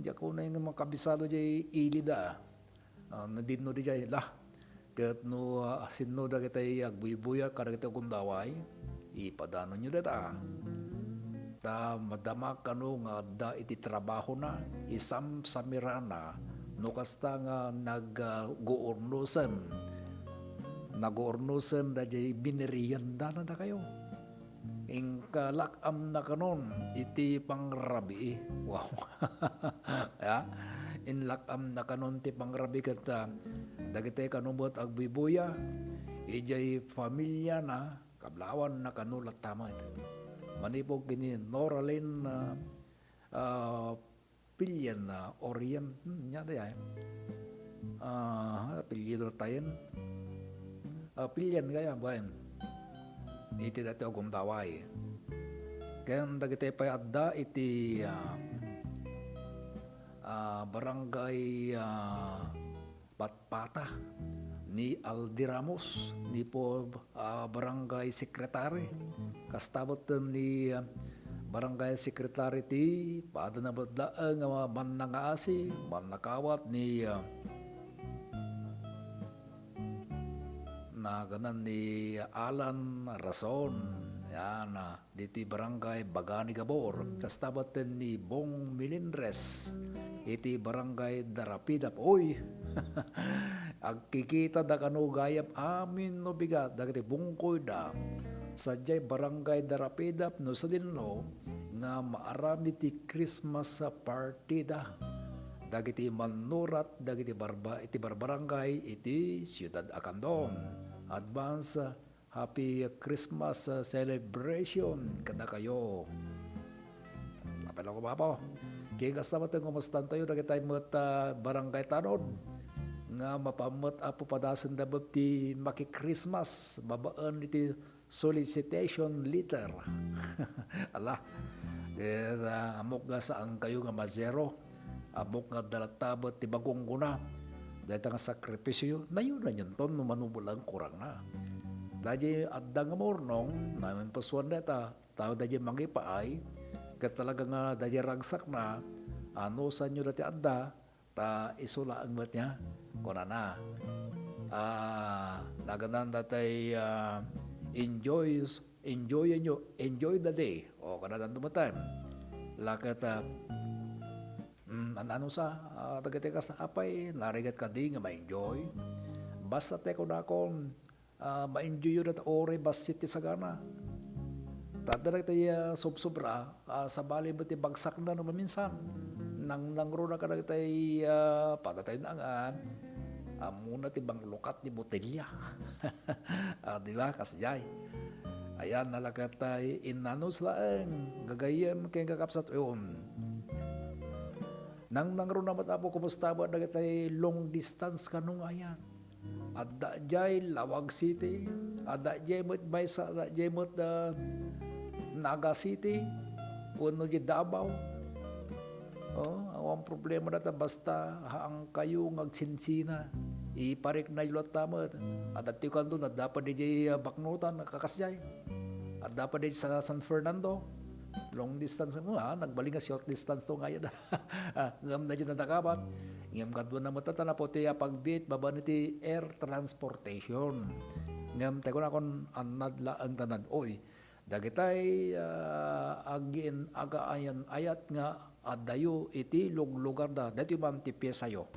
Diya ko na yung mga kabisado jay ilida. Nandito di jay lah. Kaya't no sinno dagiti agbuy-buy kadagiti ogundaway. Ipadano nyo data. Ta madama kano nga da iti trabaho na isam samirana no kasta nga nag-goornusan da jay binerian da na kayo inkalakam na kanon iti pangrabi. Wow. Ya, inlakam na kanon ti pangrabi kata dagiti kanubot agbibuya ijay pamilya na kablawan na kanulat tama ito. Manipog kini Noralin Pilyan Orient niya tayo. Pilyan tayo. Pilyan kaya ba yun? Iti dati akong daway. Kaya dagiti pa adda iti barangay Patpata, ni Aldi Ramos, ni po Barangay Secretary, kastabot ni Barangay Secretary ti paada na badlaan nga man nga asi, man nakawat ni na ganan ni Alan Rason. Yan, dito barangay Bagani Gabor. Kastabat ni Bong Milindres. Iti barangay Darapidap. Oy! Agkikita da kano gayap amin no bigat. Dagiti bungkoy da. Sadyay barangay Darapidap no sa dinno nga maarami ti Christmas sa party da. Dagiti manurat, dagiti iti barbarangay, iti Ciudad Acandon. Advance Happy Christmas celebration kada kayo. Lapel ako po. Kaya kasama tayo kumustan tayo dagiti tayo barangay tanod nga mapamot apo padasan dabab ti maki Christmas babaan iti solicitation letter. Ala. Amok nga saan kayo nga mazero. Amok nga dalatabot ti bagong guna. Dahil nga sakripisyo, na yun na yun ton, manubulang kurang na. Dahil adda nga mornong, namin pasuan data, tao dahil mangipaay, kat talaga nga dahil ragsak na, ano sa nyo dati adda, ta isula ang mat niya, kuna na. Naganan dati enjoy the day, o kanadan tumatan. Lakat ano sa tagati ka sa apay, narigat ka di nga ma-enjoy. Basta teko na akong ma-enjoy yun at ore basit ti sagana. Tadalag tayo subsobra sa bali ba ti bagsak na naman minsan. Nang nangro na ka na tayo patatay na nga muna ti bang lukat ni botelya. Di ba? Kasjay. Ayan, nalakat tayo inanos laeng. Gagayem kayong kakapsat. Yun. Nang nangro na matapo, kumusta ba nagatay long distance kanong ayan? Adda jay Lawag City, adda jay mo't Baysa, adda jay mo't Naga City, uno jay Davao. Ang problema na basta ang kayo ngagsinsina, iparik na yung tamat. Adda tiyo kan doon, adda pa di jay Baknutan, nakakasjay. Adda pa di sa San Fernando. Long distance mo nagbaling nga short distance to ngayon. Ngam na dyan natakapan. Ngam kadwa na matatana po tiya pagbit baba ti air transportation. Ngam tayo na kon anadla ang tanan. Oy, dagitay agin aga ayan ayat nga adayo iti lugar da. Dati mam ti piyesayo.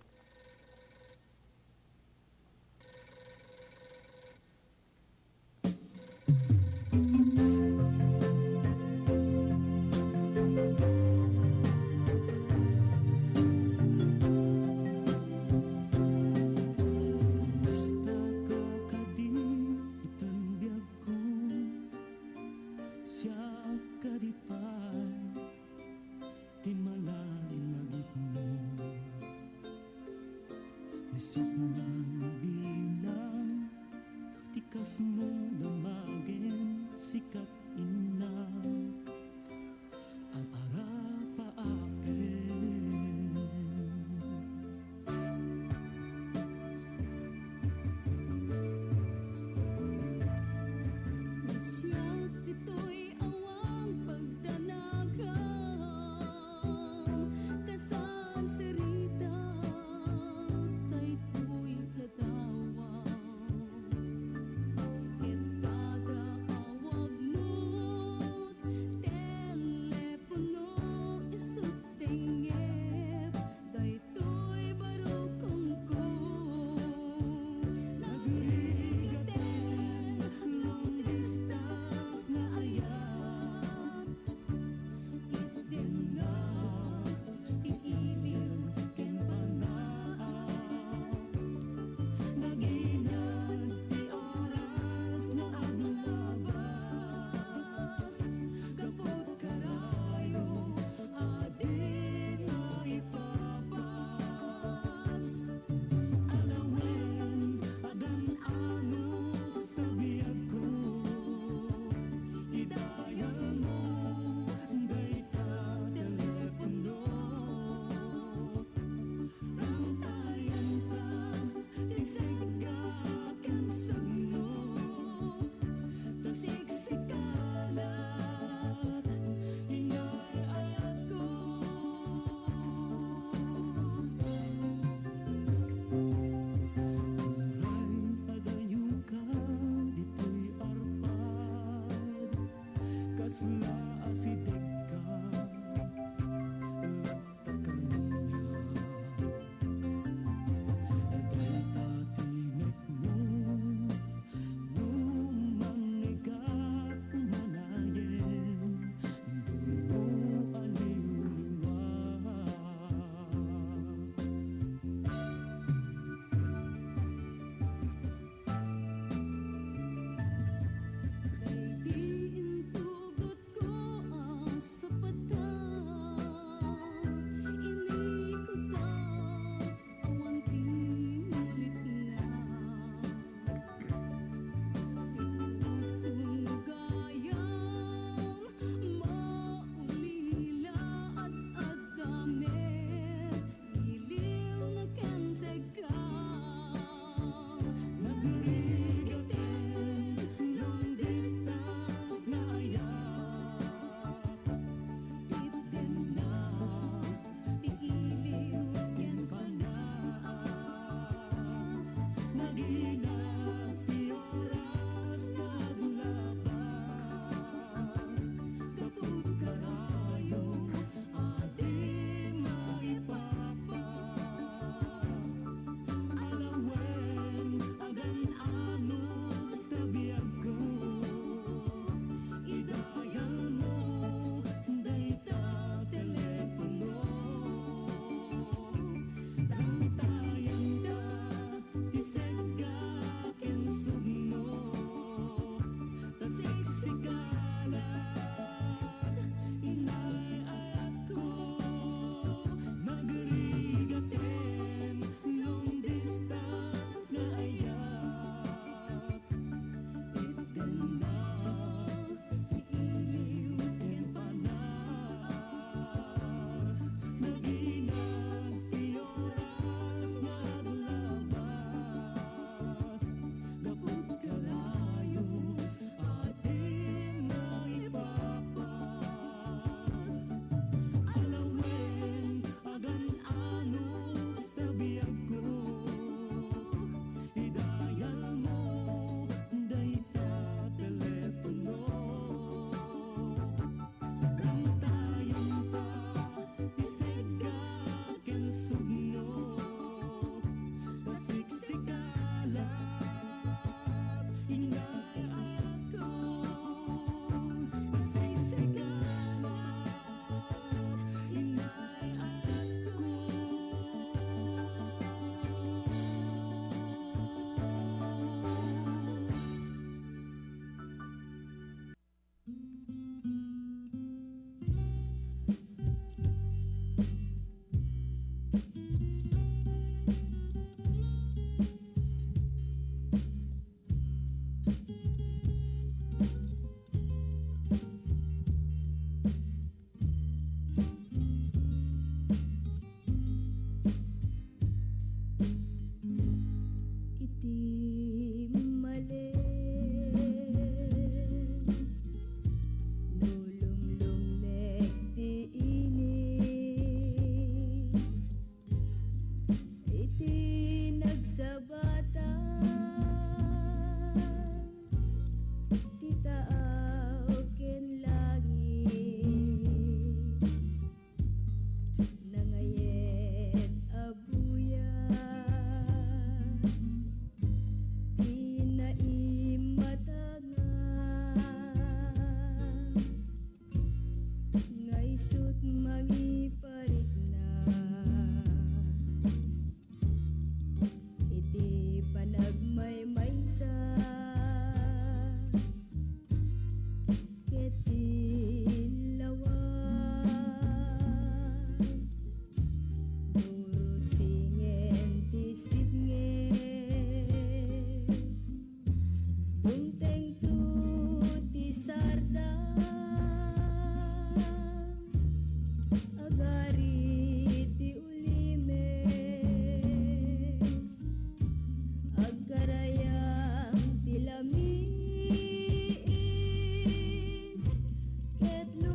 Get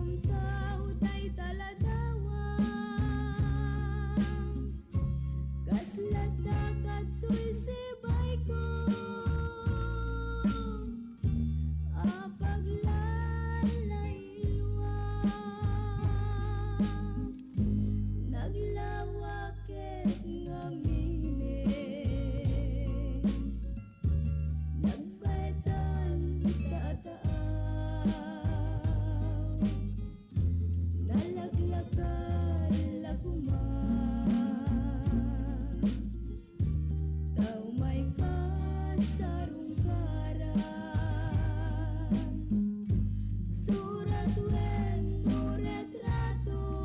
wen no retrato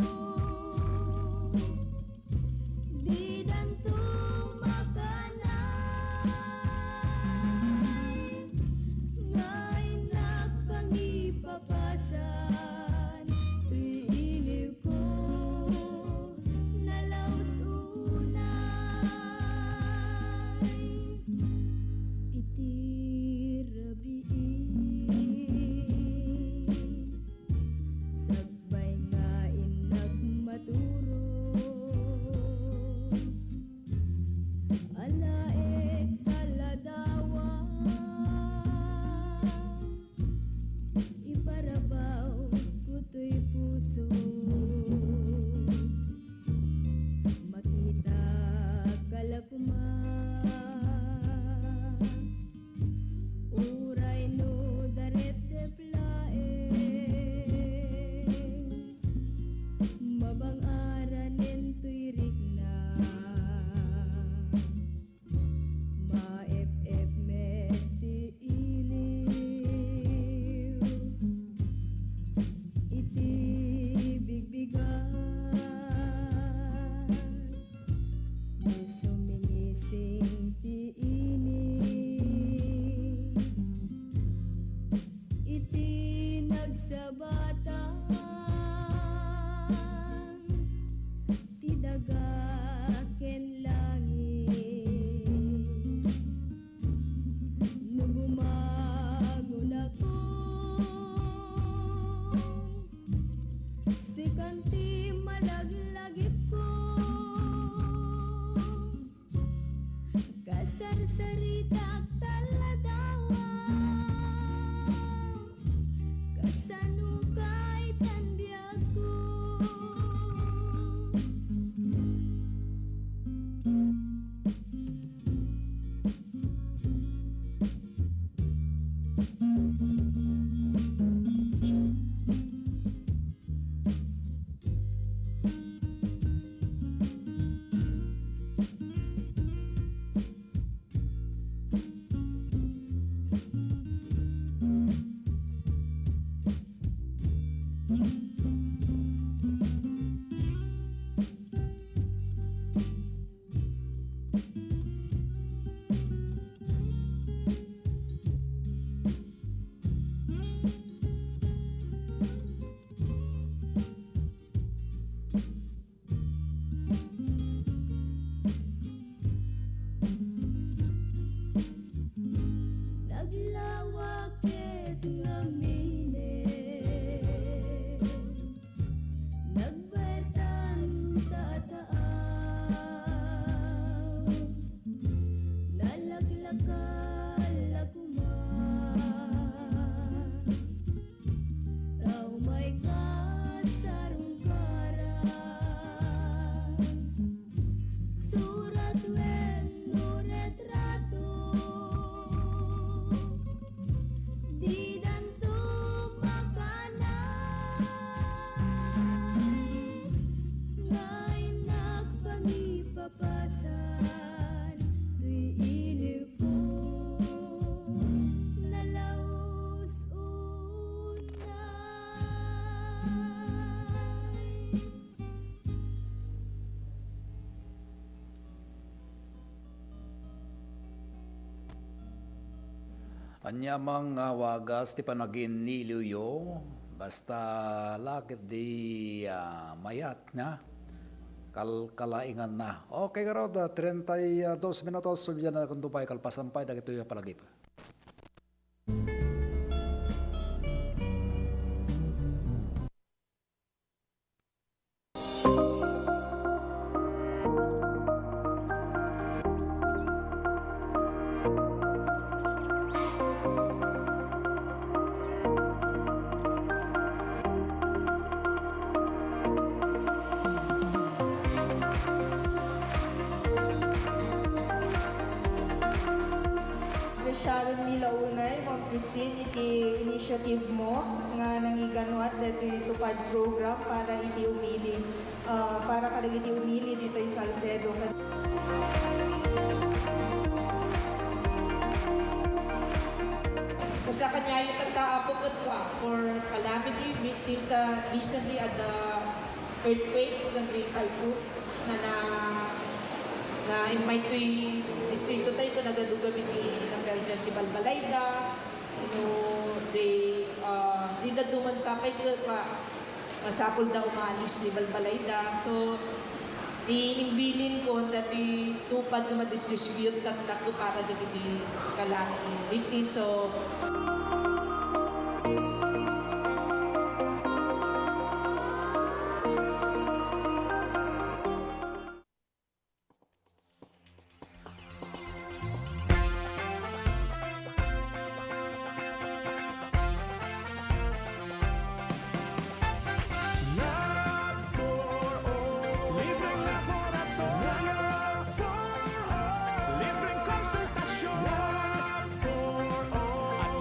di danto makanay ngay nagpangipapasan tuy iliw ko nalaos unay iti sagbay nga inagmaturo alaek taladawa iparabaw kuto'y puso makita kalakuma uray no darep-dep laeng mabang-aran ento'y rikna maep-ep met ti iliw iti bigbigan di sumingising ti ini iti nagsabatan ti daga ken langit no bumagon ako sikanti malaglagip ko kasarsarita taladawa kasano kay tanbiag ko naglawakit nga mine nagbetan tataaw nalaglakal akuma tao may kasarungkaran surat wen no retrato di danto makanay ngay nagpangipapasan tuy iliw ko nalaos unay Anyamang wagas ti panagin niliyo basta lakit di mayat na kalaingan na. Okay ka raw, 32 minutos subyan na kung tupay kalpasampay dagito yung palagip. Sharon Milaunay, Ma'am Christine, iti initiative mo nga nangiganuat dito tupad program para iti umili, para kadag iti umili dito yung Salcedo. Basta kanya yung tagtaapok at for calamity, victims na recently at the earthquake ng Great Typhoon na invite ko yung distrito tayo ito nagaduga binili ng Belgian di Balbalayda. Di na duman sa akin masapol daw umalis ni Balbalayda. So, iimbilin ko na tupad na ma-distribute at takto para na hindi kalang victim. So, Libreng laboratorio libreng konsultasyon at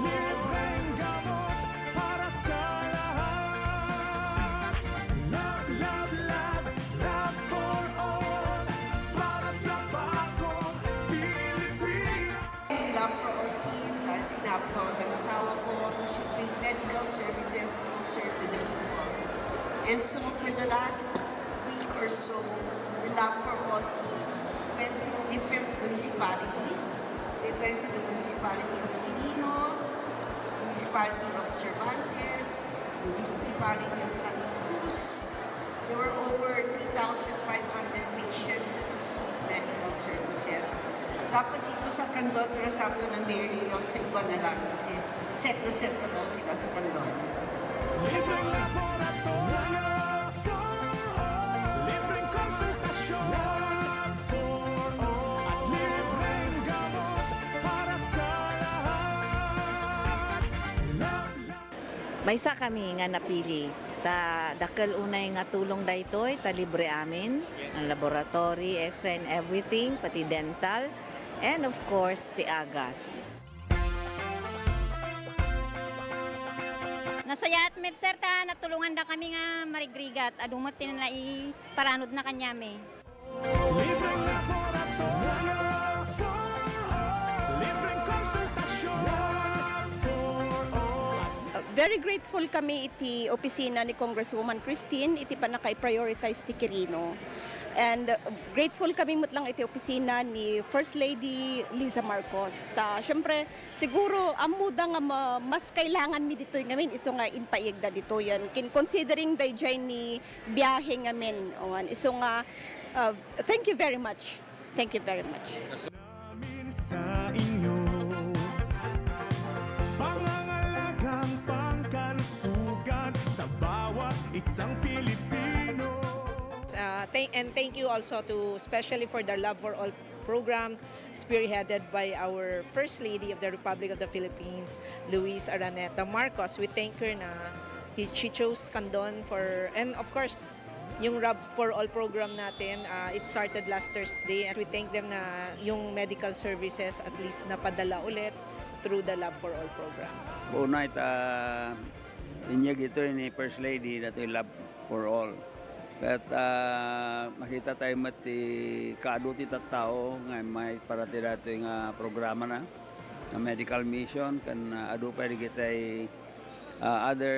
libreng gamot para sa lahat. Love, love, love, love for all para sa bagong Pilipinas. Love for All team dahil sinabi ko ng asawa ko, we should bring medical services closer to the people. And so for the last week or so, the Love for All team went to different municipalities. They went to the municipality of Quirino, municipality of Cervantes, the municipality of Santa Cruz. There were over 3,500 patients that received medical services. Dapat dito sa Candon, pero sabi ko ng Mary yung sa iba na lang kasi set na daw sila sa Candon. Libreng laboratorio libreng konsultasyon at libreng gamot para sa lahat. Maysa kami nga napili. Dakal unay nga tulong daytoy, ta libre amin. Ang laboratory, extra and everything, pati dental. And of course, the agas. Nasaya at med sir ta natulungan da kami nga marigrigat adumot tin na iparanod na kanyame. Libreng laboratorio libreng konsultasyon Very grateful kami iti opisina ni Congresswoman Christine iti panakay-prioritize ti Quirino. And grateful kami mutlang iti opisina ni First Lady Liza Marcos. Siyempre, siguro amuda nga mas kailangan mi dito ngamin iso nga inpaigda dito yan. Considering dayjay ni biyahe ngamin. Iso nga, thank you very much. Thank you very much. namin sa inyo. Pangangalagang pangkalusugan sa bawat isang Pilipino. And thank you also to especially for the Love for All program spearheaded by our First Lady of the Republic of the Philippines, Luis Araneta Marcos. We thank her na she chose Candon for, and of course, yung Love for All program natin, it started last Thursday and we thank them na yung medical services at least napadala ulit through the Love for All program. Una inyag ito ni First Lady dito yung Love for All. At makita tayo mati kaado ti tattao nga may parati dato yung programa na medical mission kan adu pa kita other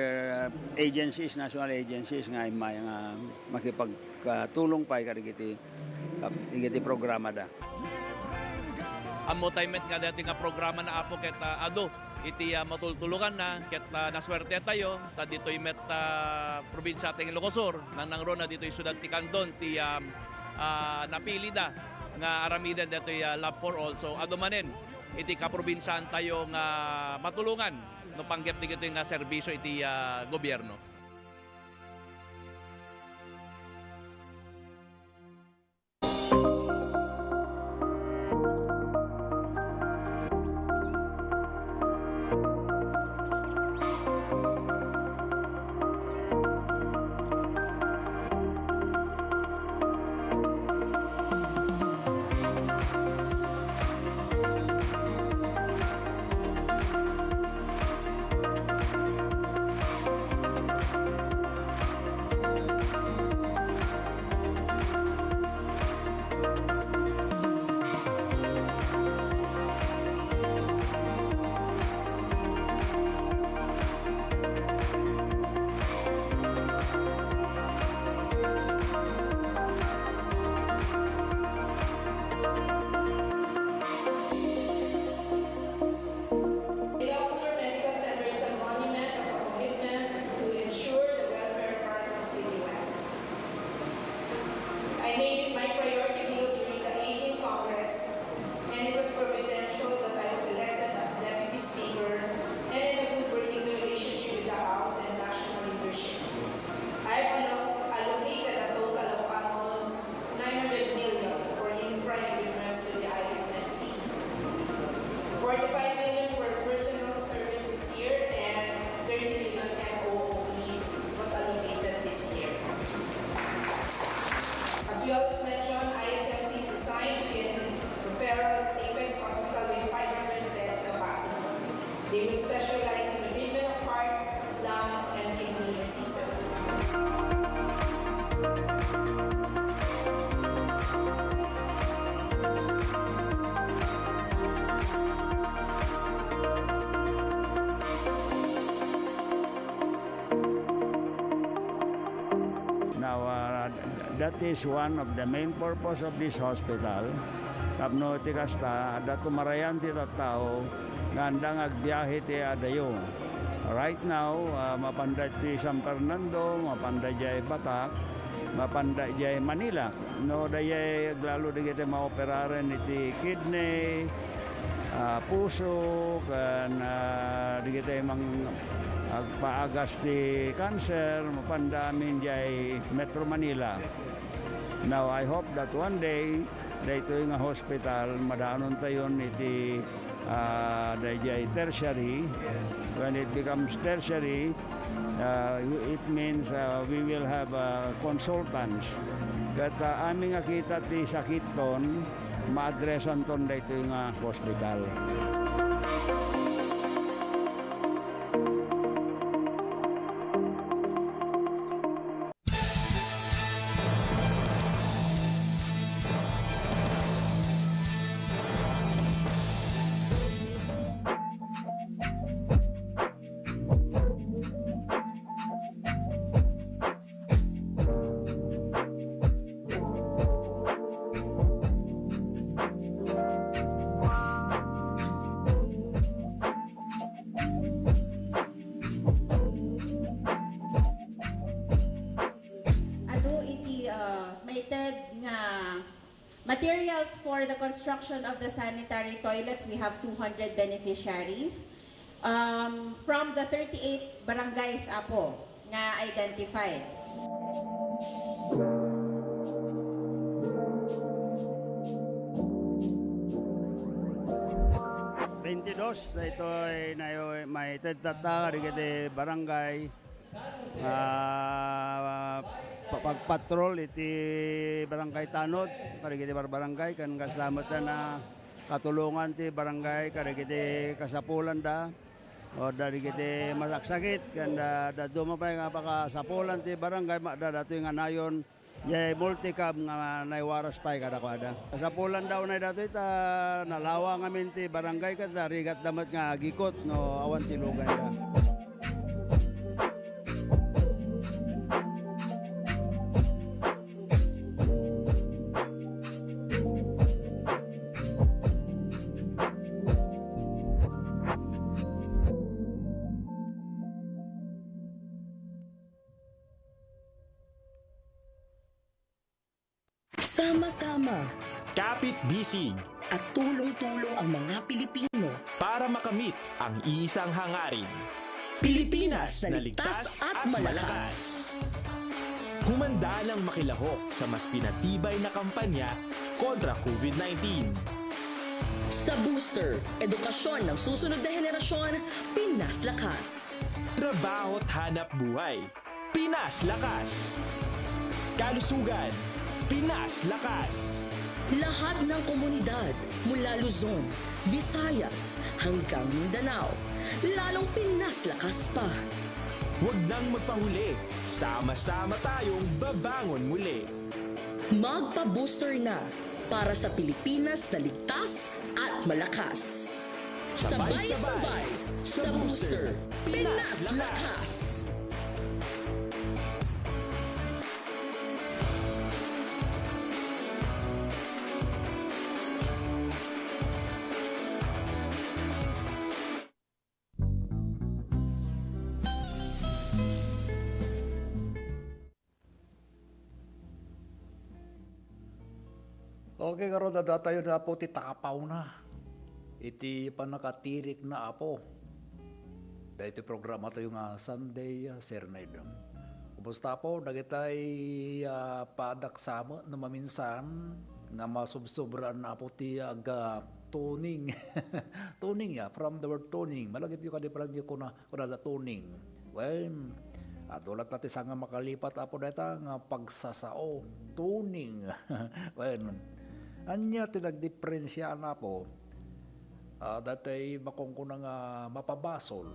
agencies, national agencies nga may makipagtulong pa kiti programa da. Amo tayo met nga dati nga programa na apo ket ado iti matultulugan na ket naswerte tayo ta ditoy met probinsya ting Ilocosur nang ron na ditoy syudad ti Candon ti napili da nga aramidan ditoy Love for All. So ado manen iti kaprobinsyan tayo nga matulungan no panggep ti kitoy nga serbisyo iti gobyerno. that is one of the main purpose of this hospital. Tapno ti kasta, da tumarayan ti tattao, nga andang agbiyahe ti adayo. Right now, mapanda ti San Fernando, mapanda jay Batak, mapanda jay Manila. No, dayay lalo di kita maoperaren iti kidney, puso, kan di kita mang agpaagas ti cancer, mapanda amin jay Metro Manila. Now, I hope that one day, dito nga hospital, madaanon tayon iti dayjay tertiary. When it becomes tertiary, it means we will have consultants. Kat aming akita ti sakit ton, ma-addressan ton dito nga hospital. Materials for the construction of the sanitary toilets, we have 200 beneficiaries from the 38 barangays apo nga identified. Ito ay may tedtata di barangay pagpatrol iti barangay Tanod karigiti barangay kan kasama na katulungan ti barangay karigiti kasapulan da o dari kiti masaksakit kan da dumapay nga pakasapulan ti barangay da dato nga nayon yay multicab nga naiwaras pay kada kwada kasapulan daw na dato ita nalawa ngamin ti barangay kada rigat damat nga gikot no awan ti lugay da. Sama-sama kapit-bisig at tulong-tulong ang mga Pilipino para makamit ang isang hangarin. Pilipinas na ligtas at malakas. Humanda ng makilahok sa mas pinatibay na kampanya kontra COVID-19. Sa booster, edukasyon ng susunod na henerasyon, Pinas Lakas. Trabaho't hanap buhay, Pinas Lakas. Kalusugan, Pinas Lakas. Lahat ng komunidad mula Luzon, Visayas hanggang Mindanao, lalong Pinas Lakas pa. Huwag nang magpahuli, sama-sama tayong babangon muli. Magpa-booster na para sa Pilipinas na ligtas at malakas. Sabay-sabay sa booster, Pinas Lakas. Okay, karon na tayo na po ti tapaw na. Iti panakatirik na apo. Dahil iti programa tayo nga Sunday Serenade. Kumusta po? Dagitay padaksama na maminsan nga masubsobran na po ti tuning. Tuning ya, from the word tuning. Malagip yung kadiparang yung kuna da tuning. Well, adulat natin sa nga makalipat apo data nga pagsasao. Tuning. Well, anya tinagdiferensya na po datay makongkuna nga mapabasol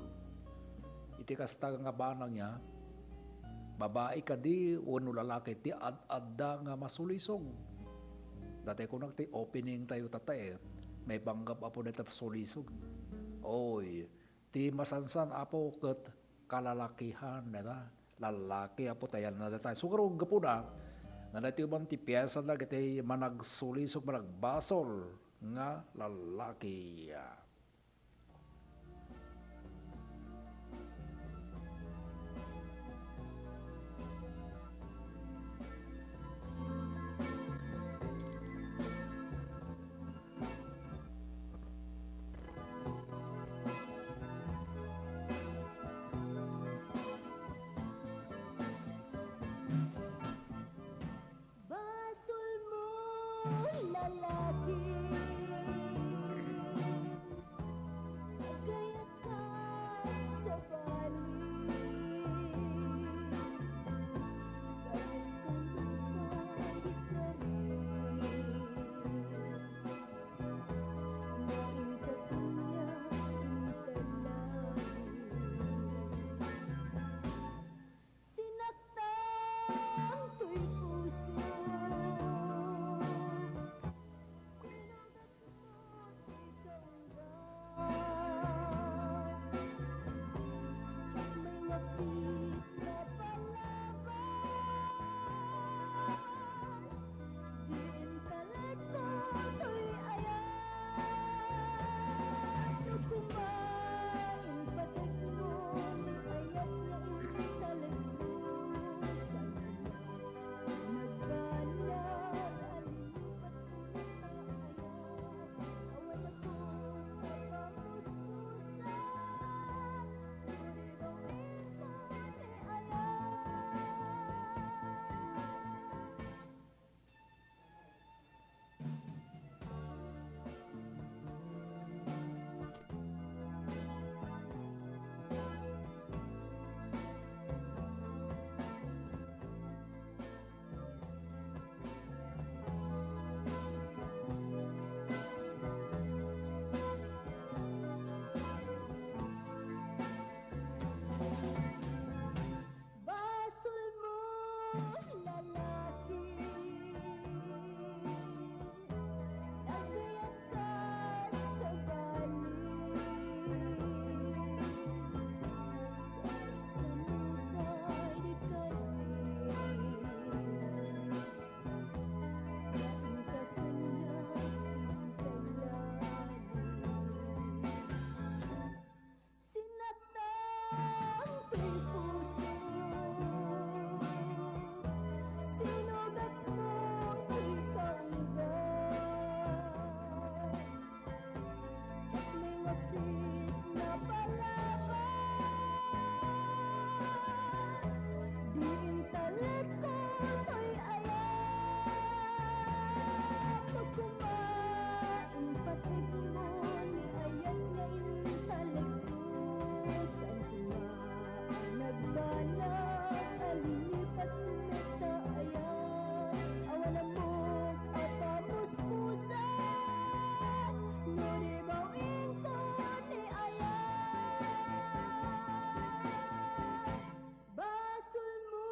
iti kasta nga banang niya babae ka di wano lalaki ti ad-adda nga masulisog datay kunang ti opening tayo tatay may banggap apo na sulisog oy ti masansan apo ket kalalakihan na lalaki apo tayan na datay so karong gapo na Nga dati man ti piyesa na gati managsulisog managbasol nga lalaki. Basol mo, lalaki, nagayat ka sa bali. Kasan ka di ka rin, nainkat niya sinaktan ko'y puso. May nagsit na palabas, di intelekto ko'y ayan. Kumain patik mo, ayan na intelektusan. Nagbanat, alilipat awan ako kapapuspusan. Basol mo, lalaki, nagayat ka sa bali. Kasan ka di ka rin, nainkat niya sinaktan ko'y puso. Sinugat mo ikaw ba? At may nagsit na palabas, di intelekto ko'y ayan. Kumain patig mo ni ayan nga intelektusan. Nagbanat, alilipat meta ayan. Awan mo kapamuspusan, nuribawin ko ni ayan. Basol mo,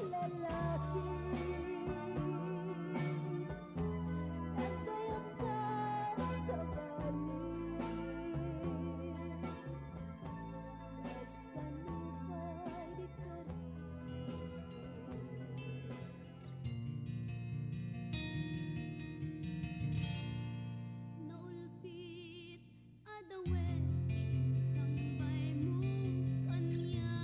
lalaki, nagayat ka sa bali. Kasan ka di ka rin, naulpit adawet sambay mo kanya.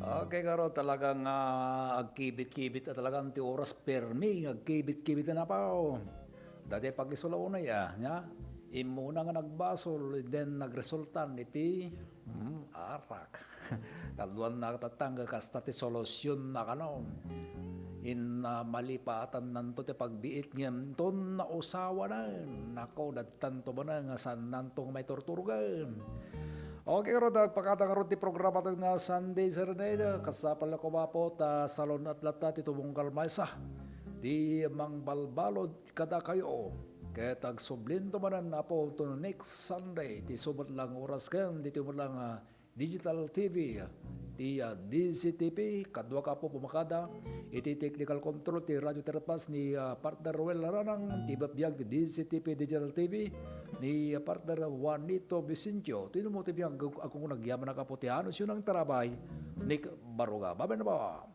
Okay, karo talagang agkibit-kibit at talagang ti oras permi, agkibit-kibit na pa. Dati pag isulaw na ya, imuna nga nagbasol, then nagresultan iti arak. Kalduan na katatangga kasta ti solusyon na kanon. In malipatan nanto ti pagbiit ngayon, ton na usawa na. Nako, datanto ba na nga saan nanto may torturugan. Okay, karo pagkatang ron ti programa ito nga Sunday Serenade, kasapal na ko ba po ta salon at lata ti tumungkal maysa. Di mang balbalod kada kayo. Kaya tag-sublin to manan na po to next Sunday. Ti subot lang oras kan, dito mo lang digital TV. Ti DCTV, kadwa ka po pumakada. Iti technical control ti Radio Terpas ni partner Ruel Laranang. Ti babiyag ti DCTV Digital TV ni partner Juanito Vicencio. Tinumo ti biyag akong nagyaman na kaputianos yun ang tarabay. Nick Baruga. Babay na ba?